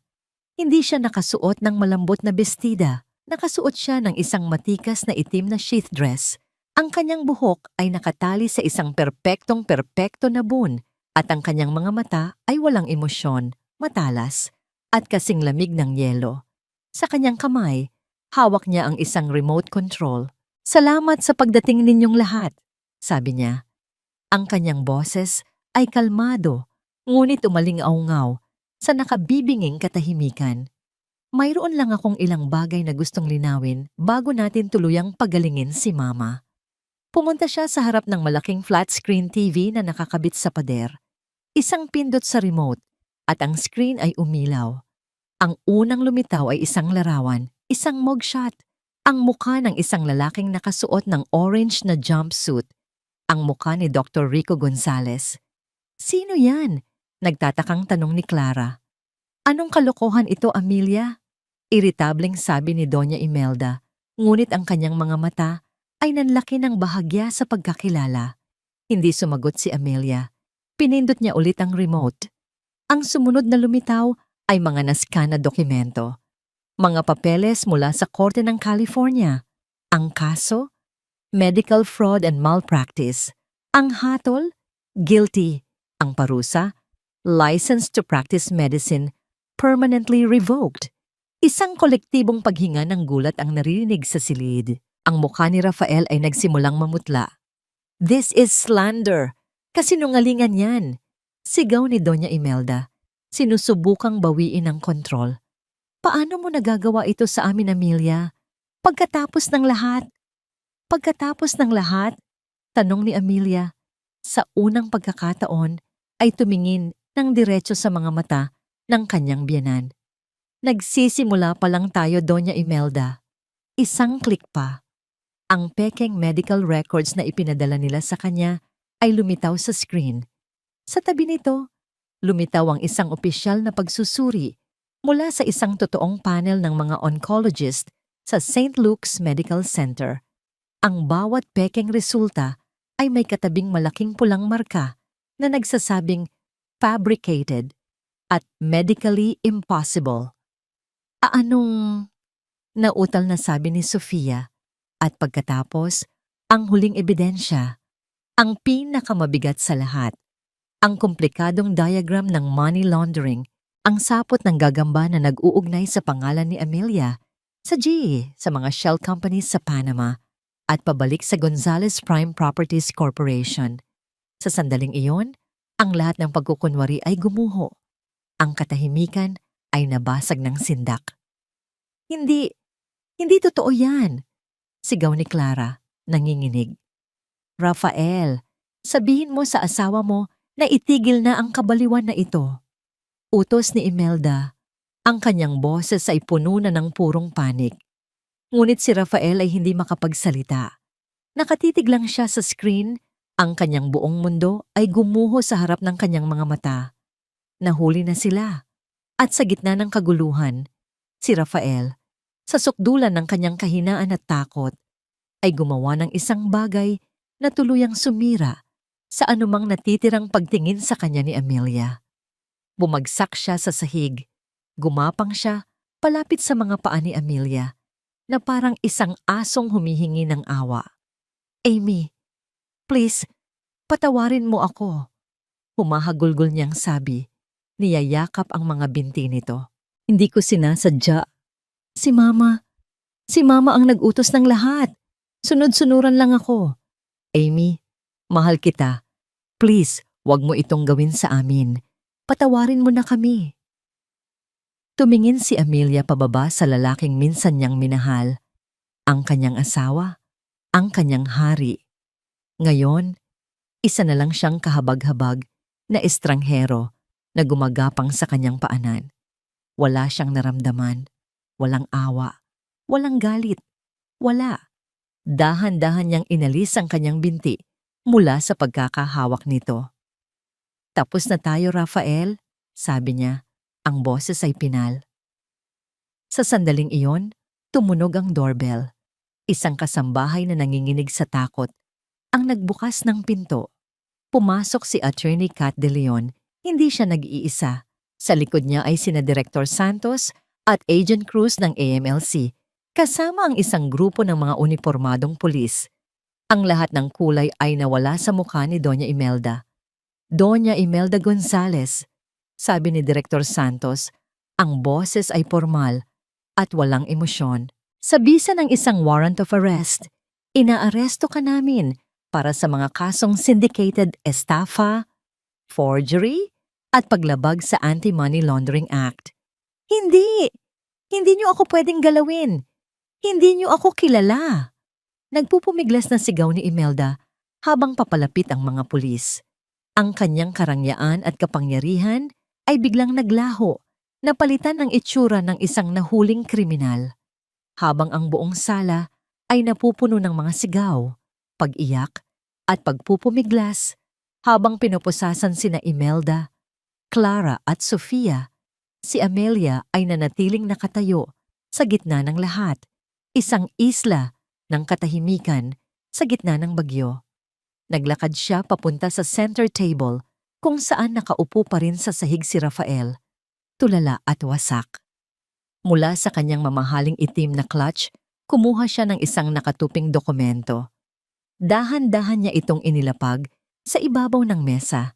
A: Hindi siya nakasuot ng malambot na bestida. Nakasuot siya ng isang matikas na itim na sheath dress. Ang kanyang buhok ay nakatali sa isang perpektong-perpekto na bun at ang kanyang mga mata ay walang emosyon, matalas, at kasing lamig ng yelo. Sa kanyang kamay, hawak niya ang isang remote control. "Salamat sa pagdating ninyong lahat," sabi niya. Ang kanyang boses ay kalmado, ngunit umaling-aungaw sa nakabibinging katahimikan. "Mayroon lang akong ilang bagay na gustong linawin bago natin tuluyang pagalingin si Mama." Pumunta siya sa harap ng malaking flat-screen TV na nakakabit sa pader. Isang pindot sa remote at ang screen ay umilaw. Ang unang lumitaw ay isang larawan, isang mugshot. Ang mukha ng isang lalaking nakasuot ng orange na jumpsuit. Ang mukha ni Dr. Rico Gonzalez. "Sino yan?" Nagtatakang tanong ni Clara. "Anong kalokohan ito, Amelia?" Iritableng sabi ni Doña Imelda, ngunit ang kanyang mga mata ay nanlaki ng bahagya sa pagkakilala. Hindi sumagot si Amelia. Pinindot niya ulit ang remote. Ang sumunod na lumitaw ay mga nascan na dokumento. Mga papeles mula sa Korte ng California. Ang kaso? Medical fraud and malpractice. Ang hatol? Guilty. Ang parusa? License to practice medicine permanently revoked. Isang kolektibong paghinga ng gulat ang naririnig sa silid. Ang mukha ni Rafael ay nagsimulang mamutla. "This is slander. Kasinungalingan yan." Sigaw ni Doña Imelda. Sinusubukang bawiin ang kontrol. "Paano mo nagagawa ito sa amin, Amelia? Pagkatapos ng lahat?" "Pagkatapos ng lahat?" Tanong ni Amelia. Sa unang pagkakataon ay tumingin ng diretso sa mga mata ng kanyang biyenan. "Nagsisimula pa lang tayo, Doña Imelda." Isang klik pa. Ang pekeng medical records na ipinadala nila sa kanya ay lumitaw sa screen. Sa tabi nito, lumitaw ang isang opisyal na pagsusuri mula sa isang totoong panel ng mga oncologist sa St. Luke's Medical Center. Ang bawat pekeng resulta ay may katabing malaking pulang marka na nagsasabing fabricated at medically impossible. "Anong?" Nautal na sabi ni Sofia. At pagkatapos, ang huling ebidensya, ang pinakamabigat sa lahat, ang komplikadong diagram ng money laundering, ang sapot ng gagamba na nag-uugnay sa pangalan ni Amelia, sa GE, sa mga shell companies sa Panama, at pabalik sa Gonzales Prime Properties Corporation. Sa sandaling iyon, ang lahat ng pagkukunwari ay gumuho. Ang katahimikan ay nabasag ng sindak. Hindi totoo yan," sigaw ni Clara, nanginginig. "Rafael, sabihin mo sa asawa mo na itigil na ang kabaliwan na ito." Utos ni Imelda. Ang kanyang boses ay puno na ng purong panik. Ngunit si Rafael ay hindi makapagsalita. Nakatitig lang siya sa screen, ang kanyang buong mundo ay gumuho sa harap ng kanyang mga mata. Nahuli na sila. At sa gitna ng kaguluhan, si Rafael, sa sukdulan ng kanyang kahinaan at takot, ay gumawa ng isang bagay na tuluyang sumira sa anumang natitirang pagtingin sa kanya ni Amelia. Bumagsak siya sa sahig. Gumapang siya palapit sa mga paa ni Amelia na parang isang asong humihingi ng awa. "Amy, please, patawarin mo ako," humahagulgol niyang sabi. Niyayakap ang mga binti nito. "Hindi ko sinasadya. Si Mama ang nag-utos ng lahat. Sunod-sunuran lang ako." "Amy, mahal kita. Please, wag mo itong gawin sa amin. Patawarin mo na kami." Tumingin si Amelia pababa sa lalaking minsan niyang minahal. Ang kanyang asawa, ang kanyang hari. Ngayon, isa na lang siyang kahabag-habag na estranghero na gumagapang sa kanyang paanan. Wala siyang naramdaman, walang awa, walang galit, wala. Dahan-dahan niyang inalis ang kanyang binti mula sa pagkakahawak nito. "Tapos na tayo, Rafael," sabi niya. Ang boses ay pinal. Sa sandaling iyon, tumunog ang doorbell. Isang kasambahay na nanginginig sa takot ang nagbukas ng pinto. Pumasok si Attorney Kat De Leon. Hindi siya nag-iisa. Sa likod niya ay sina Director Santos at Agent Cruz ng AMLC, kasama ang isang grupo ng mga unipormadong pulis. Ang lahat ng kulay ay nawala sa mukha ni Doña Imelda. "Doña Imelda Gonzales," sabi ni Director Santos, ang boses ay formal at walang emosyon. "Sa bisa ng isang warrant of arrest, inaaresto ka namin para sa mga kasong syndicated estafa, forgery, at paglabag sa Anti-Money Laundering Act." "Hindi! Hindi niyo ako pwedeng galawin! Hindi niyo ako kilala!" Nagpupumiglas na sigaw ni Imelda habang papalapit ang mga pulis. Ang kanyang karangyaan at kapangyarihan ay biglang naglaho, napalitan ng itsura ng isang nahuling kriminal. Habang ang buong sala ay napupuno ng mga sigaw, pag-iyak, at pagpupumiglas, habang pinupusasan sina Imelda, Clara at Sofia, si Amelia ay nanatiling nakatayo sa gitna ng lahat, isang isla ng katahimikan sa gitna ng bagyo. Naglakad siya papunta sa center table kung saan nakaupo pa rin sa sahig si Rafael, tulala at wasak. Mula sa kanyang mamahaling itim na clutch, kumuha siya ng isang nakatuping dokumento. Dahan-dahan niya itong inilapag sa ibabaw ng mesa,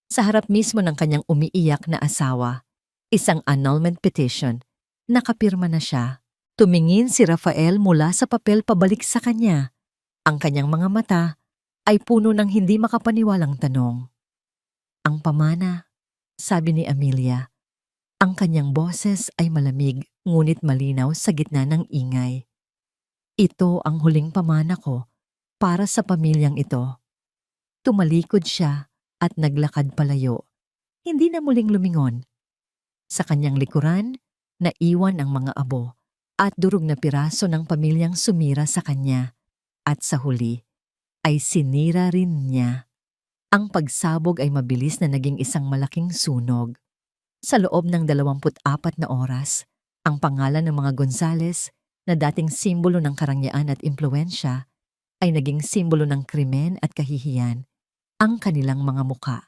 A: sa harap mismo ng kanyang umiiyak na asawa. Isang annulment petition. Nakapirma na siya. Tumingin si Rafael mula sa papel pabalik sa kanya. Ang kanyang mga mata ay puno ng hindi makapaniwalang tanong. "Ang pamana," sabi ni Amelia. Ang kanyang boses ay malamig ngunit malinaw sa gitna ng ingay. "Ito ang huling pamana ko para sa pamilyang ito." Tumalikod siya at naglakad palayo. Hindi na muling lumingon. Sa kanyang likuran, naiwan ang mga abo at durog na piraso ng pamilyang sumira sa kanya. At sa huli, ay sinira rin niya. Ang pagsabog ay mabilis na naging isang malaking sunog. Sa loob ng 24 na oras, ang pangalan ng mga Gonzales na dating simbolo ng karangyaan at impluwensya ay naging simbolo ng krimen at kahihiyan. Ang kanilang mga muka,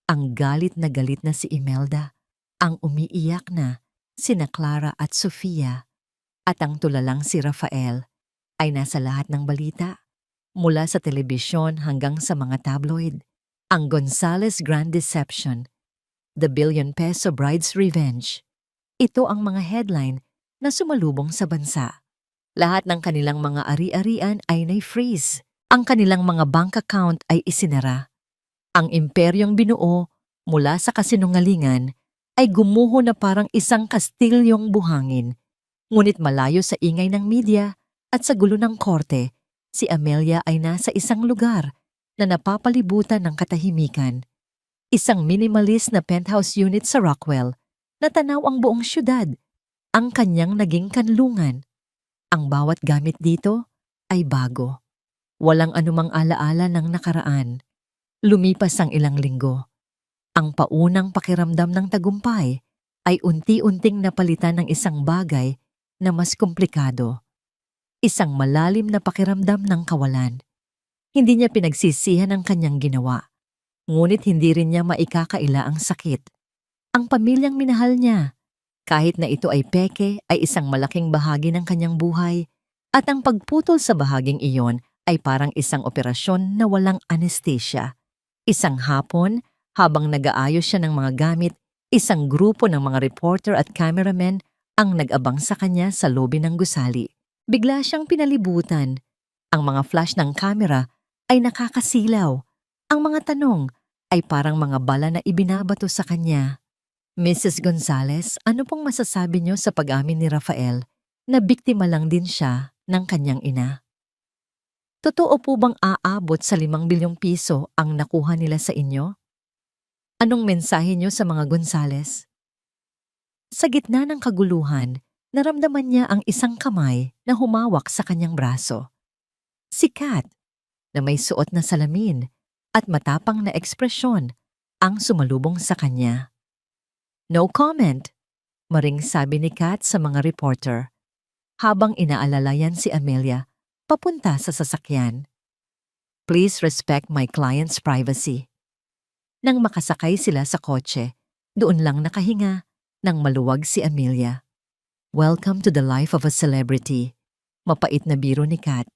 A: ang galit na si Imelda, ang umiiyak na sina Clara at Sofia, at ang tulalang si Rafael ay nasa lahat ng balita, mula sa telebisyon hanggang sa mga tabloid. Ang Gonzales Grand Deception, The Billion Peso Bride's Revenge. Ito ang mga headline na sumalubong sa bansa. Lahat ng kanilang mga ari-arian ay na-freeze. Ang kanilang mga bank account ay isinara. Ang imperyong binuo mula sa kasinungalingan ay gumuho na parang isang kastilyong buhangin. Ngunit malayo sa ingay ng media at sa gulo ng korte, si Amelia ay nasa isang lugar na napapalibutan ng katahimikan. Isang minimalist na penthouse unit sa Rockwell na tanaw ang buong syudad, ang kanyang naging kanlungan. Ang bawat gamit dito ay bago. Walang anumang alaala ng nakaraan. Lumipas ang ilang linggo. Ang paunang pakiramdam ng tagumpay ay unti-unting napalitan ng isang bagay na mas komplikado. Isang malalim na pakiramdam ng kawalan. Hindi niya pinagsisihan ang kanyang ginawa, ngunit hindi rin niya maikakaila ang sakit. Ang pamilyang minahal niya, kahit na ito ay peke, ay isang malaking bahagi ng kanyang buhay, at ang pagputol sa bahaging iyon ay parang isang operasyon na walang anesthesia. Isang hapon, habang nag-aayos siya ng mga gamit, isang grupo ng mga reporter at cameramen ang nag-abang sa kanya sa lobi ng gusali. Bigla siyang pinalibutan. Ang mga flash ng kamera ay nakakasilaw. Ang mga tanong ay parang mga bala na ibinabato sa kanya. "Mrs. Gonzales, ano pong masasabi niyo sa pag-amin ni Rafael na biktima lang din siya ng kanyang ina? Totoo po bang aabot sa 5 bilyong piso ang nakuha nila sa inyo? Anong mensahe niyo sa mga Gonzales?" Sa gitna ng kaguluhan, naramdaman niya ang isang kamay na humawak sa kanyang braso. Si Kat, na may suot na salamin at matapang na ekspresyon, ang sumalubong sa kanya. No comment, maring sabi ni Kat sa mga reporter, habang inaalalayan si Amelia papunta sa sasakyan. Please respect my client's privacy. Nang makasakay sila sa kotse, doon lang nakahinga nang maluwag si Amelia. Welcome to the life of a celebrity. Mapait na biro ni Kat.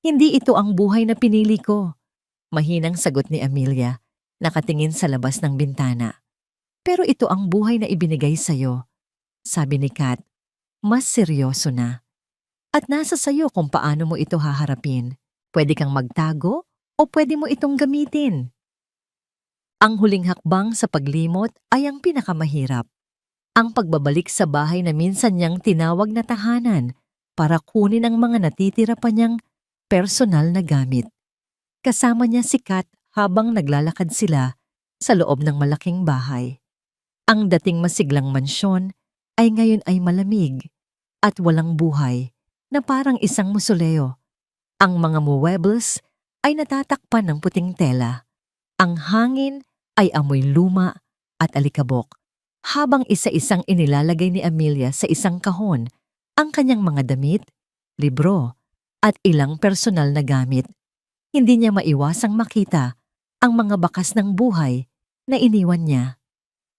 A: Hindi ito ang buhay na pinili ko. Mahinang sagot ni Amelia, nakatingin sa labas ng bintana. Pero ito ang buhay na ibinigay sa'yo. Sabi ni Kat, mas seryoso na. At nasa sayo kung paano mo ito haharapin. Pwede kang magtago o pwede mo itong gamitin. Ang huling hakbang sa paglimot ay ang pinakamahirap. Ang pagbabalik sa bahay na minsan niyang tinawag na tahanan para kunin ang mga natitira pa niyang personal na gamit. Kasama niya si Kat habang naglalakad sila sa loob ng malaking bahay. Ang dating masiglang mansyon ay ngayon ay malamig at walang buhay na parang isang musoleo. Ang mga muebles ay natatakpan ng puting tela. Ang hangin ay amoy luma at alikabok. Habang isa-isang inilalagay ni Amelia sa isang kahon ang kanyang mga damit, libro, at ilang personal na gamit, hindi niya maiwasang makita ang mga bakas ng buhay na iniwan niya.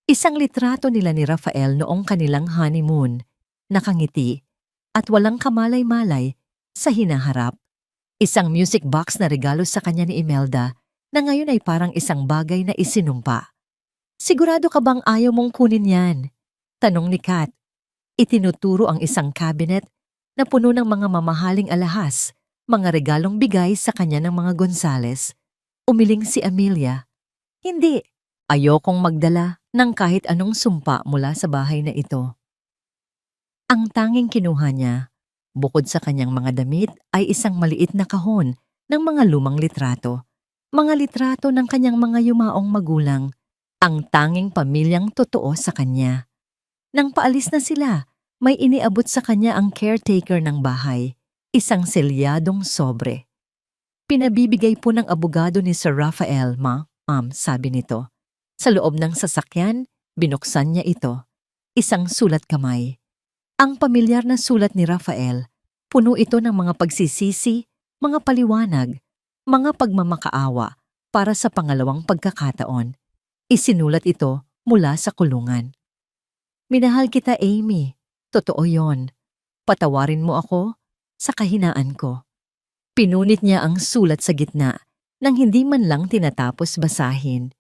A: Isang litrato nila ni Rafael noong kanilang honeymoon, nakangiti at walang kamalay-malay sa hinaharap. Isang music box na regalo sa kanya ni Imelda na ngayon ay parang isang bagay na isinumpa. Sigurado ka bang ayaw mong kunin yan? Tanong ni Kat. Itinuturo ang isang cabinet na puno ng mga mamahaling alahas, mga regalong bigay sa kanya ng mga Gonzales. Umiling si Amelia. Hindi, ayokong magdala ng kahit anong sumpa mula sa bahay na ito. Ang tanging kinuha niya, bukod sa kanyang mga damit, ay isang maliit na kahon ng mga lumang litrato. Mga litrato ng kanyang mga yumaong magulang, ang tanging pamilyang totoo sa kanya. Nang paalis na sila, may iniabot sa kanya ang caretaker ng bahay, isang selyadong sobre. Pinabibigay po ng abogado ni Sir Rafael, ma'am, sabi nito. Sa loob ng sasakyan, binuksan niya ito. Isang sulat kamay. Ang pamilyar na sulat ni Rafael, puno ito ng mga pagsisisi, mga paliwanag, mga pagmamakaawa para sa pangalawang pagkakataon. Isinulat ito mula sa kulungan. Minahal kita, Amy. Totoo yon. Patawarin mo ako sa kahinaan ko. Pinunit niya ang sulat sa gitna nang hindi man lang tinatapos basahin.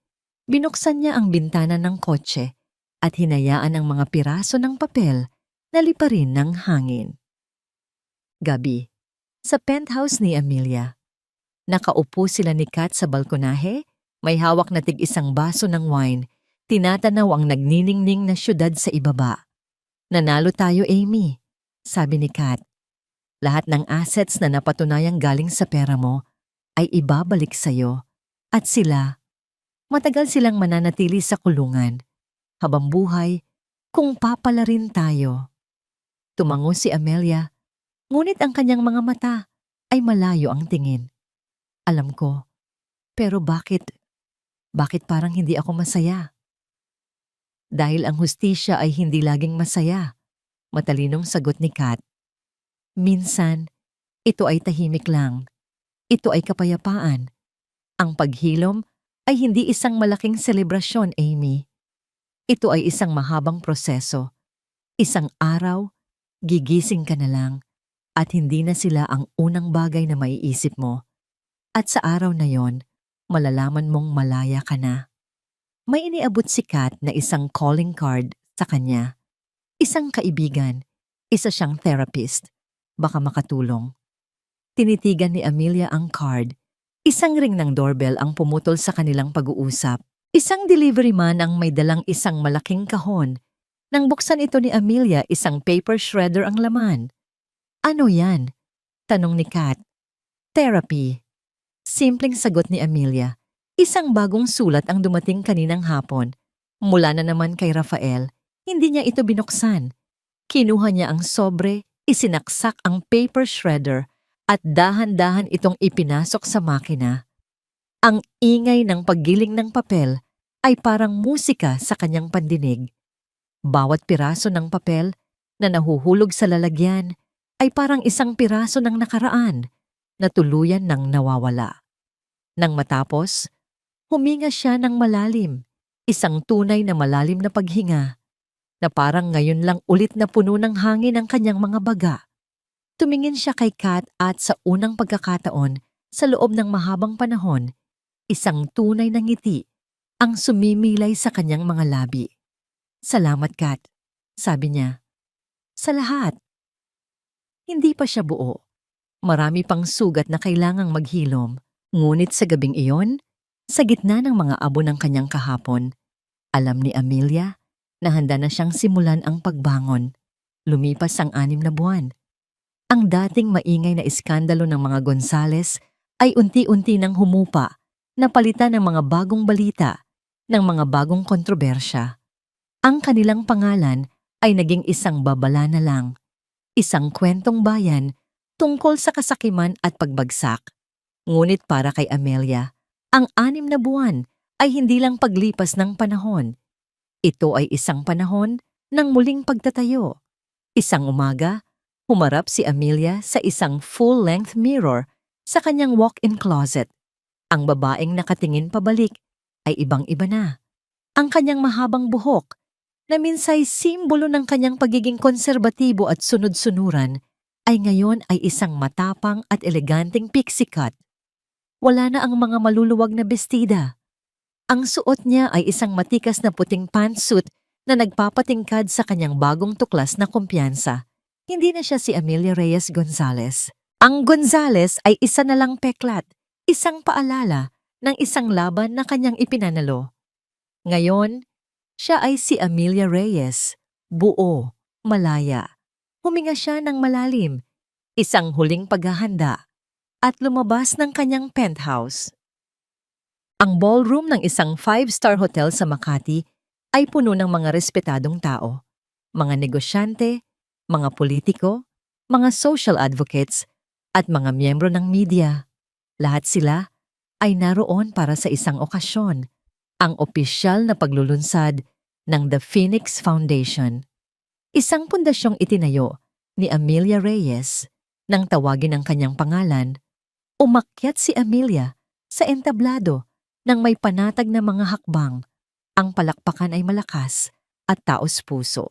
A: Binuksan niya ang bintana ng kotse at hinayaan ang mga piraso ng papel na liparin ng hangin. Gabi, sa penthouse ni Amelia. Nakaupo sila ni Kat sa balkonahe, may hawak na tig-isang baso ng wine, tinatanaw ang nagniningning na syudad sa ibaba. Nanalo tayo, Amy, sabi ni Kat. Lahat ng assets na napatunayang galing sa pera mo ay ibabalik sa'yo. At sila, matagal silang mananatili sa kulungan. Habang buhay, kung papala rin tayo. Tumango si Amelia, ngunit ang kanyang mga mata ay malayo ang tingin. Alam ko, pero bakit parang hindi ako masaya? Dahil ang hustisya ay hindi laging masaya, matalinong sagot ni Kat. Minsan, ito ay tahimik lang. Ito ay kapayapaan. Ang paghilom ay hindi isang malaking selebrasyon, Amy. Ito ay isang mahabang proseso. Isang araw, gigising ka na lang at hindi na sila ang unang bagay na maiisip mo. At sa araw na yon, malalaman mong malaya ka na. May iniabot si Kat na isang calling card sa kanya. Isang kaibigan, isa siyang therapist. Baka makatulong. Tinitigan ni Amelia ang card. Isang ring ng doorbell ang pumutol sa kanilang pag-uusap. Isang delivery man ang may dalang isang malaking kahon. Nang buksan ito ni Amelia, isang paper shredder ang laman. Ano yan? Tanong ni Kat. Therapy. Simpleng sagot ni Amelia. Isang bagong sulat ang dumating kaninang hapon. Mula na naman kay Rafael, hindi niya ito binuksan. Kinuha niya ang sobre, isinaksak ang paper shredder at dahan-dahan itong ipinasok sa makina. Ang ingay ng paggiling ng papel ay parang musika sa kanyang pandinig. Bawat piraso ng papel na nahuhulog sa lalagyan ay parang isang piraso ng nakaraan na tuluyan ng nawawala. Nang matapos, huminga siya ng malalim, isang tunay na malalim na paghinga, na parang ngayon lang ulit na puno ng hangin ang kanyang mga baga. Tumingin siya kay Kat at sa unang pagkakataon, sa loob ng mahabang panahon, isang tunay na ngiti ang sumimilay sa kanyang mga labi. "Salamat, Kat," sabi niya. "Sa lahat." Hindi pa siya buo. Marami pang sugat na kailangang maghilom. Ngunit sa gabing iyon, sa gitna ng mga abo ng kanyang kahapon, alam ni Amelia na handa na siyang simulan ang pagbangon. Lumipas ang 6 na buwan. Ang dating maingay na iskandalo ng mga Gonzales ay unti-unti nang humupa, napalitan ng mga bagong balita, ng mga bagong kontrobersya. Ang kanilang pangalan ay naging isang babala na lang, isang kwentong bayan tungkol sa kasakiman at pagbagsak. Ngunit para kay Amelia, ang 6 na buwan ay hindi lang paglipas ng panahon. Ito ay isang panahon ng muling pagtatayo. Isang umaga, humarap si Amelia sa isang full-length mirror sa kanyang walk-in closet. Ang babaeng nakatingin pabalik ay ibang-iba na. Ang kanyang mahabang buhok, na minsay simbolo ng kanyang pagiging konserbatibo at sunod-sunuran, ay ngayon ay isang matapang at eleganteng pixie cut. Wala na ang mga maluluwag na bestida. Ang suot niya ay isang matikas na puting pantsuit na nagpapatingkad sa kanyang bagong tuklas na kumpiyansa. Hindi na siya si Amelia Reyes Gonzales. Ang Gonzales ay isa na lang peklat, isang paalala ng isang laban na kanyang ipinanalo. Ngayon, siya ay si Amelia Reyes, buo, malaya. Huminga siya ng malalim, isang huling paghahanda, at lumabas ng kanyang penthouse. Ang ballroom ng isang 5-star hotel sa Makati ay puno ng mga respetadong tao, mga negosyante, mga politiko, mga social advocates, at mga miyembro ng media. Lahat sila ay naroon para sa isang okasyon, ang opisyal na paglulunsad ng The Phoenix Foundation. Isang pundasyong itinayo ni Amelia Reyes. Nang tawagin ang kanyang pangalan, umakyat si Amelia sa entablado ng may panatag na mga hakbang. Ang palakpakan ay malakas at taos-puso.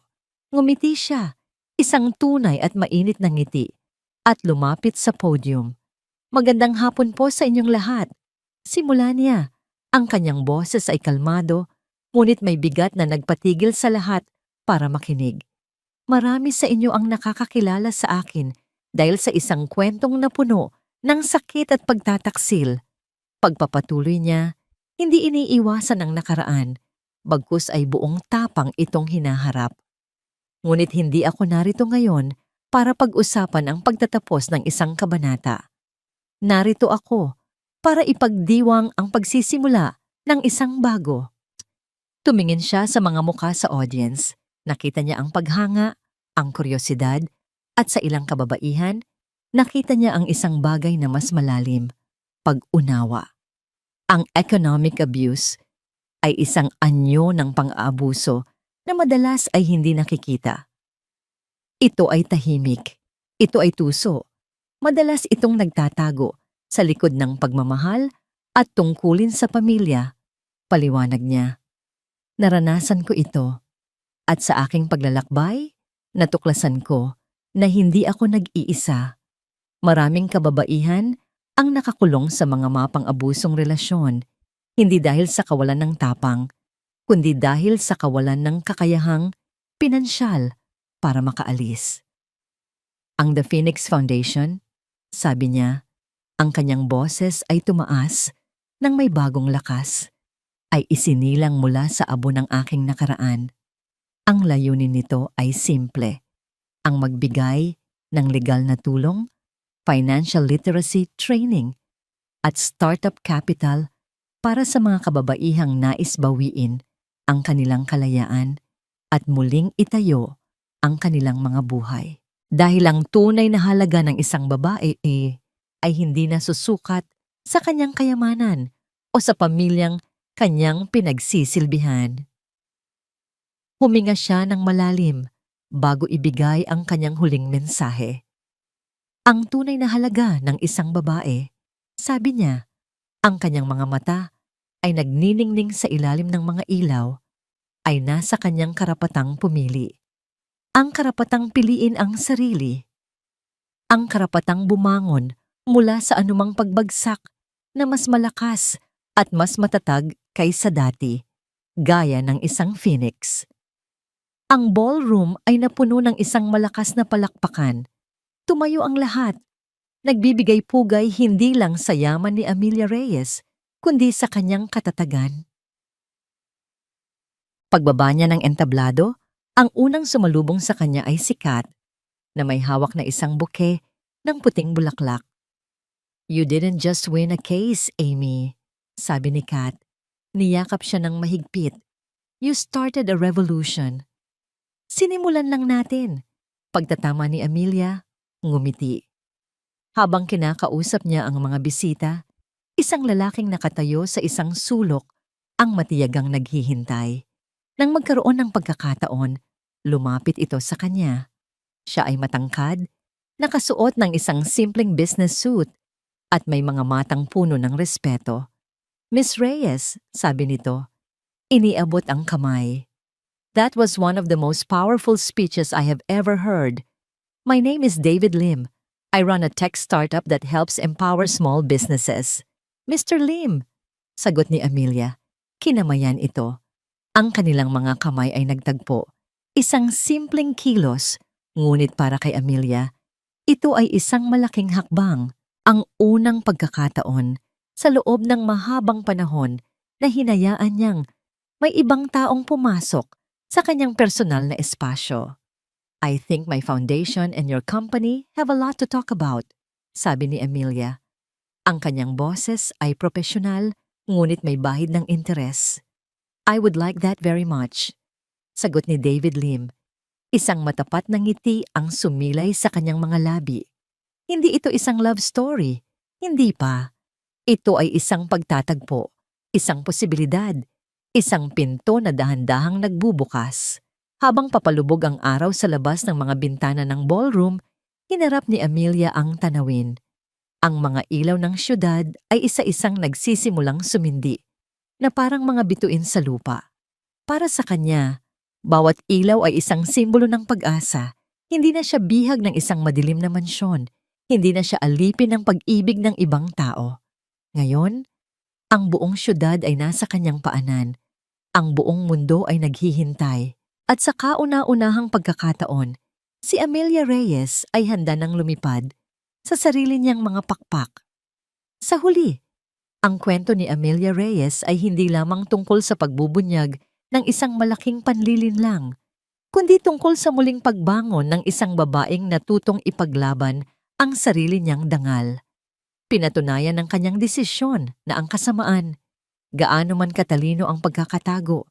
A: Ngumiti siya, isang tunay at mainit na ngiti, at lumapit sa podium. "Magandang hapon po sa inyong lahat." Simula niya. Ang kanyang boses ay kalmado, ngunit may bigat na nagpatigil sa lahat para makinig. "Marami sa inyo ang nakakakilala sa akin dahil sa isang kwentong napuno ng sakit at pagtataksil." Pagpapatuloy niya, hindi iniiwasan ang nakaraan, bagkus ay buong tapang itong hinaharap. "Ngunit hindi ako narito ngayon para pag-usapan ang pagtatapos ng isang kabanata. Narito ako para ipagdiwang ang pagsisimula ng isang bago." Tumingin siya sa mga mukha sa audience. Nakita niya ang paghanga, ang kuryosidad, at sa ilang kababaihan, nakita niya ang isang bagay na mas malalim, pag-unawa. Ang economic abuse ay isang anyo ng pang-aabuso na madalas ay hindi nakikita. Ito ay tahimik. Ito ay tuso. Madalas itong nagtatago sa likod ng pagmamahal at tungkulin sa pamilya. Paliwanag niya. "Naranasan ko ito, at sa aking paglalakbay, natuklasan ko na hindi ako nag-iisa. Maraming kababaihan ang nakakulong sa mga mapang-abusong relasyon, hindi dahil sa kawalan ng tapang, kundi dahil sa kawalan ng kakayahang pinansyal para makaalis." Ang The Phoenix Foundation, sabi niya, ang kanyang boses ay tumaas ng may bagong lakas, ay isinilang mula sa abo ng aking nakaraan. Ang layunin nito ay simple, ang magbigay ng legal na tulong, financial literacy training, at startup capital para sa mga kababaihang nais bawiin ang kanilang kalayaan at muling itayo ang kanilang mga buhay. Dahil ang tunay na halaga ng isang babae ay hindi na susukat sa kanyang kayamanan o sa pamilyang kanyang pinagsisilbihan. Huminga siya ng malalim bago ibigay ang kanyang huling mensahe. Ang tunay na halaga ng isang babae, sabi niya, ang kanyang mga mata ay nagniningning sa ilalim ng mga ilaw, ay nasa kanyang karapatang pumili. Ang karapatang piliin ang sarili. Ang karapatang bumangon mula sa anumang pagbagsak na mas malakas at mas matatag kaysa dati, gaya ng isang phoenix. Ang ballroom ay napuno ng isang malakas na palakpakan. Tumayo ang lahat. Nagbibigay pugay hindi lang sa yaman ni Amelia Reyes, kundi sa kanyang katatagan. Pagbaba niya ng entablado, ang unang sumalubong sa kanya ay si Kat, na may hawak na isang buke ng puting bulaklak. "You didn't just win a case, Amy," sabi ni Kat. Niyakap siya ng mahigpit. "You started a revolution." "Sinimulan lang natin." Pagtatama ni Amelia, ngumiti. Habang kinakausap niya ang mga bisita, isang lalaking nakatayo sa isang sulok ang matiyagang naghihintay. Nang magkaroon ng pagkakataon, lumapit ito sa kanya. Siya ay matangkad, nakasuot ng isang simpleng business suit at may mga matang puno ng respeto. "Miss Reyes," sabi nito, iniabot ang kamay. "That was one of the most powerful speeches I have ever heard. My name is David Lim. I run a tech startup that helps empower small businesses." "Mr. Lim," sagot ni Amelia. Kinamayan ito. Ang kanilang mga kamay ay nagtagpo. Isang simpleng kilos, ngunit para kay Amelia, ito ay isang malaking hakbang, ang unang pagkakataon sa loob ng mahabang panahon na hinayaan niyang may ibang taong pumasok sa kanyang personal na espasyo. "I think my foundation and your company have a lot to talk about," sabi ni Amelia. Ang kanyang boses ay profesional, ngunit may bahid ng interes. "I would like that very much," sagot ni David Lim. Isang matapat na ngiti ang sumilay sa kanyang mga labi. Hindi ito isang love story. Hindi pa. Ito ay isang pagtatagpo, isang posibilidad, isang pinto na dahan-dahang nagbubukas. Habang papalubog ang araw sa labas ng mga bintana ng ballroom, hinarap ni Amelia ang tanawin. Ang mga ilaw ng syudad ay isa-isang nagsisimulang sumindi, na parang mga bituin sa lupa. Para sa kanya, bawat ilaw ay isang simbolo ng pag-asa. Hindi na siya bihag ng isang madilim na mansyon. Hindi na siya alipin ng pag-ibig ng ibang tao. Ngayon, ang buong syudad ay nasa kanyang paanan. Ang buong mundo ay naghihintay. At sa kauna-unahang pagkakataon, si Amelia Reyes ay handa nang lumipad sa sarili niyang mga pakpak. Sa huli, ang kwento ni Amelia Reyes ay hindi lamang tungkol sa pagbubunyag ng isang malaking panlilinlang, kundi tungkol sa muling pagbangon ng isang babaeng natutong ipaglaban ang sarili niyang dangal. Pinatunayan ng kanyang desisyon na ang kasamaan, gaano man katalino ang pagkakatago,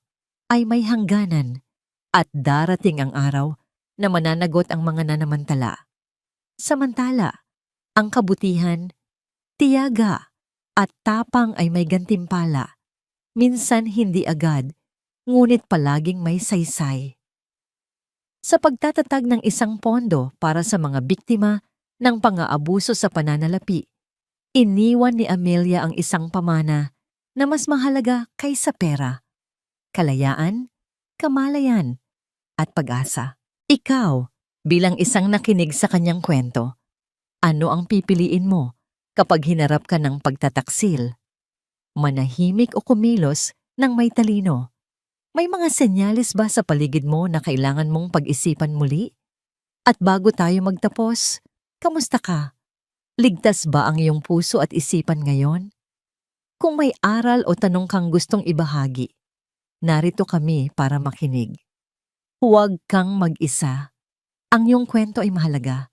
A: ay may hangganan. At darating ang araw na mananagot ang mga nanamantala. Samantala, ang kabutihan, tiyaga, at tapang ay may gantimpala. Minsan hindi agad, ngunit palaging may saysay. Sa pagtatatag ng isang pondo para sa mga biktima ng pang-aabuso sa pananalapi, iniwan ni Amelia ang isang pamana na mas mahalaga kaysa pera: kalayaan, kamalayan, at pag-asa. Ikaw, bilang isang nakinig sa kanyang kwento, ano ang pipiliin mo kapag hinarap ka ng pagtataksil? Manahimik o kumilos ng may talino? May mga senyales ba sa paligid mo na kailangan mong pag-isipan muli? At bago tayo magtapos, kamusta ka? Ligtas ba ang iyong puso at isipan ngayon? Kung may aral o tanong kang gustong ibahagi, narito kami para makinig. Huwag kang mag-isa. Ang iyong kwento ay mahalaga.